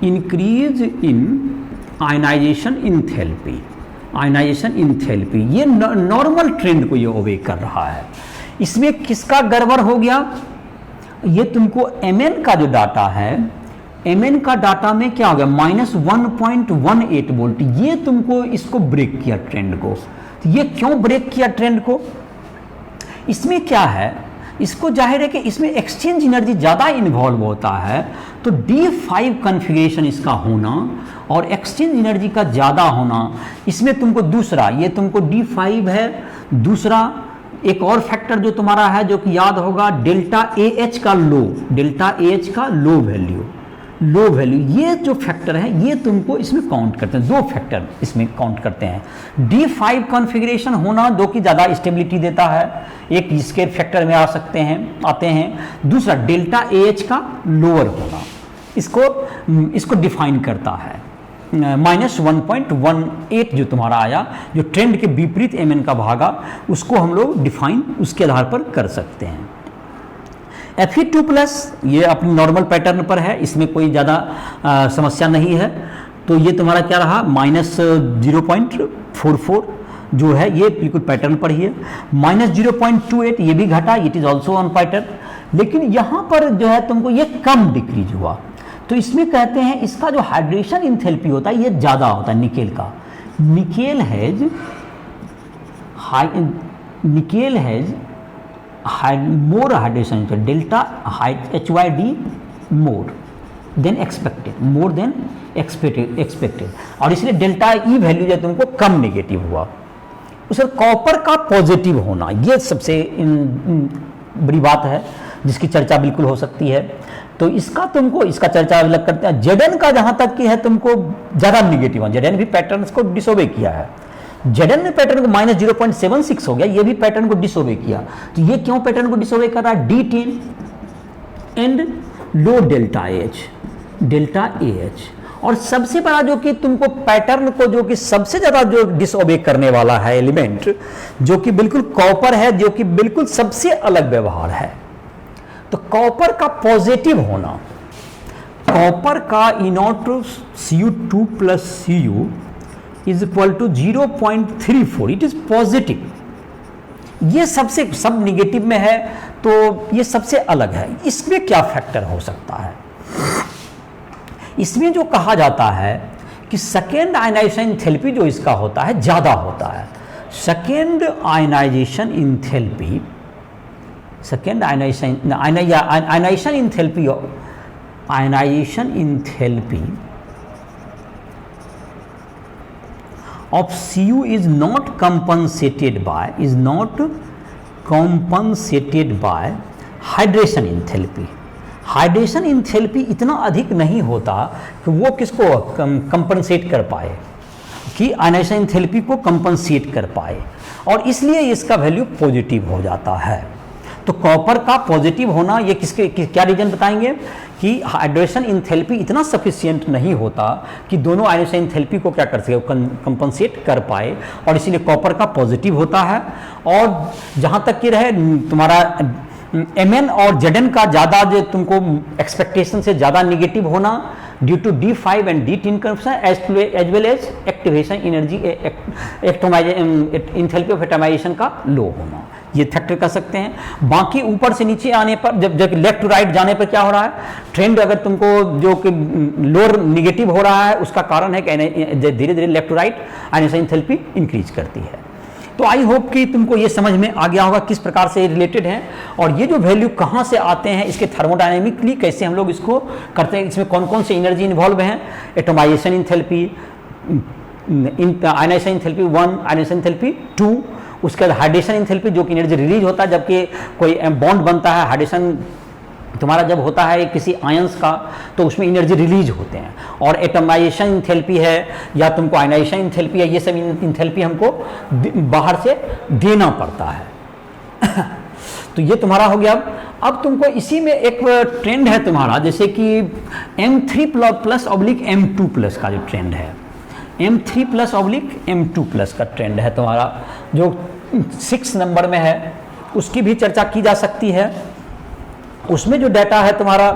increase in ionisation enthalpy, ionisation enthalpy, ये नॉर्मल ट्रेंड को ये ओबे कर रहा है। इसमें किसका गड़बड़ हो गया, ये तुमको mn का जो डाटा है, mn का डाटा में क्या हो गया, माइनस 1.18 वोल्ट, ये तुमको इसको ब्रेक किया ट्रेंड को। तो ये क्यों ब्रेक किया ट्रेंड को, इसमें क्या है, इसको जाहिर है कि इसमें एक्सचेंज एनर्जी ज़्यादा इन्वॉल्व होता है, तो D5 कन्फिगरेशन इसका होना और एक्सचेंज एनर्जी का ज़्यादा होना, इसमें तुमको दूसरा, ये तुमको D5 है, दूसरा एक और फैक्टर जो तुम्हारा है जो कि याद होगा, डेल्टा AH का लो, डेल्टा AH का लो वैल्यू, लो वैल्यू, ये जो फैक्टर है ये तुमको इसमें काउंट करते हैं, दो फैक्टर इसमें काउंट करते हैं। D5 कॉन्फ़िगरेशन होना जो कि ज़्यादा स्टेबिलिटी देता है, एक इसके फैक्टर में आ सकते हैं, आते हैं। दूसरा डेल्टा AH का लोअर होना, इसको डिफाइन करता है। माइनस 1.18 जो तुम्हारा आया, जो ट्रेंड के विपरीत mn का भागा, उसको हम लोग डिफाइन उसके आधार पर कर सकते हैं। Fe2 प्लस ये अपनी नॉर्मल पैटर्न पर है, इसमें कोई ज़्यादा समस्या नहीं है। तो ये तुम्हारा क्या रहा, माइनस 0.44 जो है ये बिल्कुल पैटर्न पर ही है। माइनस 0.28 ये भी घटा, it is also on pattern, लेकिन यहाँ पर जो है तुमको ये कम डिक्रीज हुआ। तो इसमें कहते हैं इसका जो हाइड्रेशन इंथैल्पी होता है ये ज़्यादा होता है निकेल का। Nickel has more hydration, delta HYD more than expected, more than expected, और इसलिए डेल्टा ई वैल्यू जो तुमको कम नेगेटिव हुआ। उसमें कॉपर का पॉजिटिव होना, ये सबसे बड़ी बात है जिसकी चर्चा बिल्कुल हो सकती है। तो इसका चर्चा अलग करते हैं। जेडन का जहां तक की है तुमको ज़्यादा निगेटिव है, जेडन भी पैटर्न को डिसोबे किया है, जेडन ने पैटर्न को माइनस 0.76 हो गया, ये भी पैटर्न को डिसोबे किया। तो ये क्यों पैटर्न को डिसोबे कर रहा है, D10 and low delta AH। और सबसे बड़ा जो कि तुमको पैटर्न को जो कि सबसे ज़्यादा जो डिसोबे करने वाला है एलिमेंट, जो कि बिल्कुल कॉपर है, जो कि बिल्कुल सबसे अलग व्यवहार है। तो कॉपर का पॉजिटिव होना, कॉपर का E0 Cu2 plus Cu is equal to 0.34, it is positive. ये सब निगेटिव में है, तो ये सबसे अलग है। इसमें क्या फैक्टर हो सकता है, इसमें जो कहा जाता है कि सेकेंड आयनाइजेशन इंथैल्पी जो इसका होता है ज़्यादा होता है। Second ionisation enthalpy of Cu is not compensated by hydration enthalpy. Hydration enthalpy इतना अधिक नहीं होता कि वो किसको कंपनसेट कर पाए, कि आयनाइजेशन इंथैल्पी को कंपनसेट कर पाए, और इसलिए इसका वैल्यू पॉजिटिव हो जाता है। तो कॉपर का पॉजिटिव होना, ये क्या रीजन बताएंगे कि हाइड्रेशन इंथैल्पी इतना सफिशिएंट नहीं होता कि दोनों आयनाइजेशन इंथैल्पी को क्या कर सके, कंपनसेट कर पाए, और इसीलिए कॉपर का पॉजिटिव होता है। और जहाँ तक कि रहे तुम्हारा Mn और Zn का ज़्यादा जो तुमको एक्सपेक्टेशन से ज़्यादा निगेटिव होना due to D5 and D10 conversion as well as activation energy enthalpy of atomisation का लो होना, ये फैक्टर कर सकते हैं। बाकी ऊपर से नीचे आने पर, जब लेफ्ट टू राइट जाने पर क्या हो रहा है, ट्रेंड अगर तुमको जो कि लोअर निगेटिव हो रहा है, उसका कारण है कि धीरे धीरे left to right ionisation enthalpy increase करती है। तो आई होप कि तुमको ये समझ में आ गया होगा किस प्रकार से रिलेटेड है, और ये जो वैल्यू कहाँ से आते हैं, इसके थर्मोडायनेमिकली कैसे हम लोग इसको करते हैं, इसमें कौन कौन से एनर्जी इन्वॉल्व हैं, atomisation enthalpy, ionisation enthalpy 1, ionisation enthalpy 2, उसके बाद हाइड्रेशन इंथैल्पी जो कि एनर्जी रिलीज होता है जबकि कोई बॉन्ड बनता है, हाइड्रेशन तुम्हारा जब होता है किसी आयंस का तो उसमें एनर्जी रिलीज होते हैं, और एटमाइजेशन इंथैल्पी है या तुमको आयनाइजेशन इंथैल्पी है, ये सब इंथैल्पी हमको बाहर से देना पड़ता है। तो ये तुम्हारा हो गया। अब तुमको इसी में एक ट्रेंड है तुम्हारा, जैसे कि M3+/M2+ का जो ट्रेंड है, M3+/M2+ का ट्रेंड है तुम्हारा, जो 6 नंबर में है, उसकी भी चर्चा की जा सकती है। उसमें जो डाटा है तुम्हारा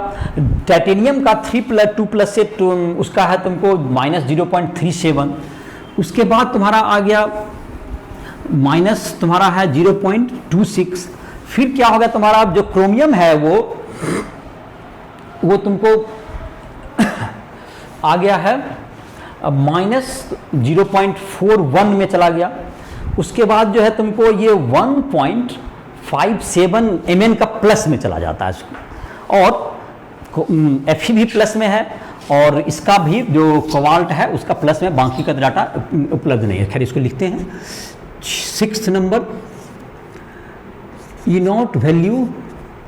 टाइटेनियम का 3+2+ से उसका है तुमको -0.37, उसके बाद तुम्हारा आ गया माइनस तुम्हारा है 0.26, फिर क्या हो गया तुम्हारा जो क्रोमियम है वो तुमको आ गया है -0.41 में चला गया। उसके बाद जो है तुमको ये 1.57 Mn का प्लस में चला जाता है, और Fe भी प्लस में है, और इसका भी जो कोबाल्ट है उसका प्लस में, बाकी का डाटा उपलब्ध नहीं है। खैर इसको लिखते हैं 6 नंबर E0 वैल्यू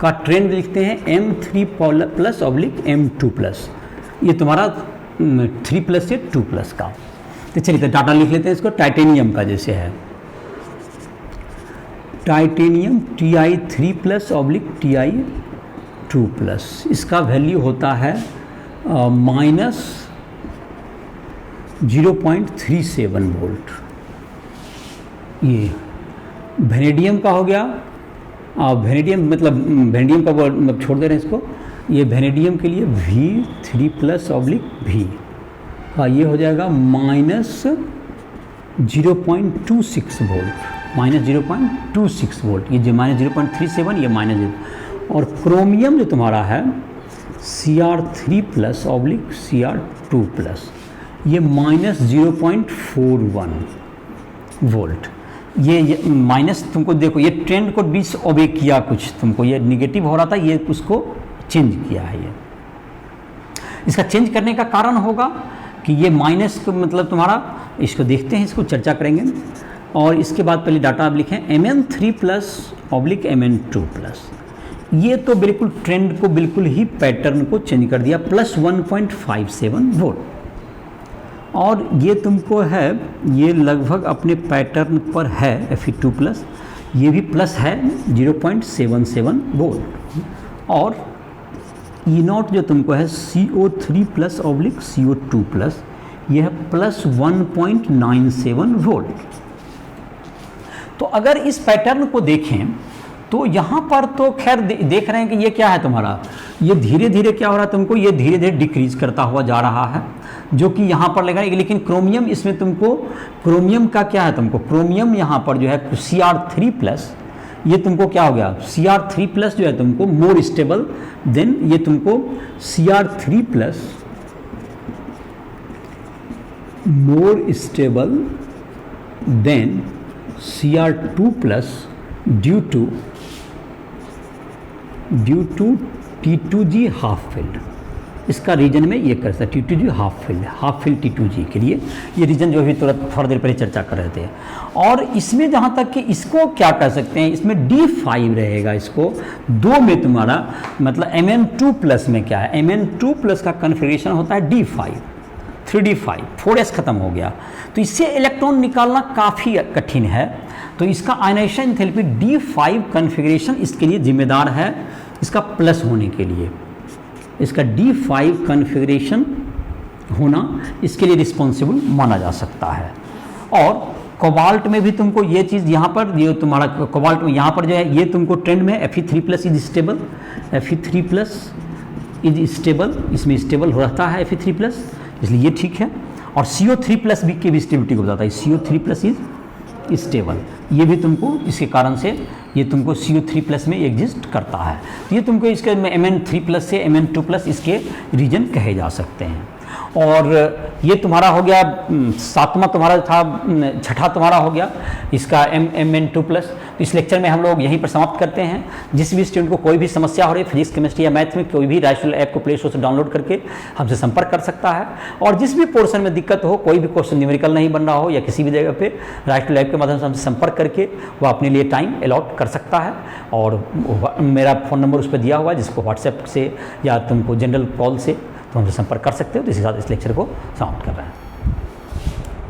का ट्रेंड लिखते हैं M3+/M2+, ये तुम्हारा 3+ से 2+ का। तो चलिए डाटा लिख लेते हैं इसको। टाइटेनियम का जैसे है टाइटेनियम Ti3+/Ti2+, इसका वैल्यू होता है -0.37 वोल्ट। ये वेनेडियम का हो गया, वेनेडियम मतलब वेनेडियम का मतलब छोड़ दे रहे हैं इसको, ये वेनेडियम के लिए V3+/V का ये हो जाएगा -0.26 वोल्ट, -0.26 वोल्ट, ये जो -0.37, ये -0। और क्रोमियम जो तुम्हारा है Cr3+/Cr2+, ये -0.41 वोल्ट। ये माइनस तुमको देखो, ये ट्रेंड को डिसओबे किया, कुछ तुमको ये निगेटिव हो रहा था, ये उसको चेंज किया है। ये इसका चेंज करने का कारण होगा कि ये माइनस को मतलब तुम्हारा, इसको देखते हैं, इसको चर्चा करेंगे। और इसके बाद पहले डाटा आप लिखें Mn3+/Mn2+, ये तो बिल्कुल ट्रेंड को, बिल्कुल ही पैटर्न को चेंज कर दिया, +1.57 वोल्ट। और ये तुमको है, ये लगभग अपने पैटर्न पर है Fe2+, ये भी प्लस है 0.77 वोल्ट। और E0 जो तुमको है CO3+/CO2+, यह है +1.97 वोल्ट। तो अगर इस पैटर्न को देखें तो यहाँ पर तो खैर देख रहे हैं कि ये क्या है तुम्हारा, ये धीरे धीरे क्या हो रहा है तुमको, ये धीरे धीरे डिक्रीज करता हुआ जा रहा है, जो कि यहाँ पर लगा। लेकिन क्रोमियम, इसमें तुमको क्रोमियम का क्या है तुमको, क्रोमियम यहाँ पर जो है Cr3+, ये तुमको क्या हो गया, Cr3+ जो है तुमको मोर स्टेबल देन, ये तुमको Cr3+ more stable than Cr2+ due to T2G half filled. इसका रीजन में ये कर सकते T2G हाफ फील्ड T2G के लिए, ये रीजन जो अभी तुरंत थोड़ी देर पहले चर्चा कर रहे थे। और इसमें जहाँ तक कि इसको क्या कर सकते हैं, इसमें D5 रहेगा, इसको 2 में तुम्हारा मतलब Mn2+ में क्या है, Mn2+ का कन्फिगरेशन होता है D5, 3D5, 4s खत्म हो गया, तो इससे इलेक्ट्रॉन निकालना काफ़ी कठिन है। तो इसका आयनाइजेशन एंथैल्पी D5 कन्फिगरेशन इसके लिए जिम्मेदार है, इसका प्लस होने के लिए, इसका D5 कन्फिगरेशन होना इसके लिए रिस्पॉन्सिबल माना जा सकता है। और कोबाल्ट में भी तुमको ये चीज़ यहाँ पर, ये तुम्हारा कोबाल्ट में यहाँ पर जो है, ये तुमको ट्रेंड में Fe3+ is stable, Fe3+ is stable, इसमें स्टेबल हो रहता है Fe3+, इसलिए ये ठीक है। और CO3+ भी की भी स्टेबिलिटी को बताता है, CO3+ इज स्टेबल, ये भी तुमको इसके कारण से ये तुमको CO3+ में एग्जिस्ट करता है। तो ये तुमको इसके Mn3+ से Mn2+ इसके रीजन कहे जा सकते हैं। और ये तुम्हारा हो गया 7वां तुम्हारा था, 6ठा तुम्हारा हो गया इसका Mn2+। तो इस लेक्चर में हम लोग यहीं पर समाप्त करते हैं। जिस भी स्टूडेंट को कोई भी समस्या हो रही है फिजिक्स, केमिस्ट्री या मैथ में, कोई भी राइस्टल ऐप को प्ले स्टोर से डाउनलोड करके हमसे संपर्क कर सकता है। और जिस भी पोर्शन में दिक्कत हो, कोई भी क्वेश्चन न्यूमेरिकल नहीं बन रहा हो या किसी भी जगह पे, राइस्टल ऐप के माध्यम से हमसे संपर्क करके वो अपने लिए टाइम अलॉट कर सकता है। और मेरा फ़ोन नंबर उस पर दिया हुआ है, जिसको व्हाट्सएप से या तुमको जनरल कॉल से तो हमसे संपर्क कर सकते हो। तो इसी के साथ इस लेक्चर को समाप्त कर रहे हैं।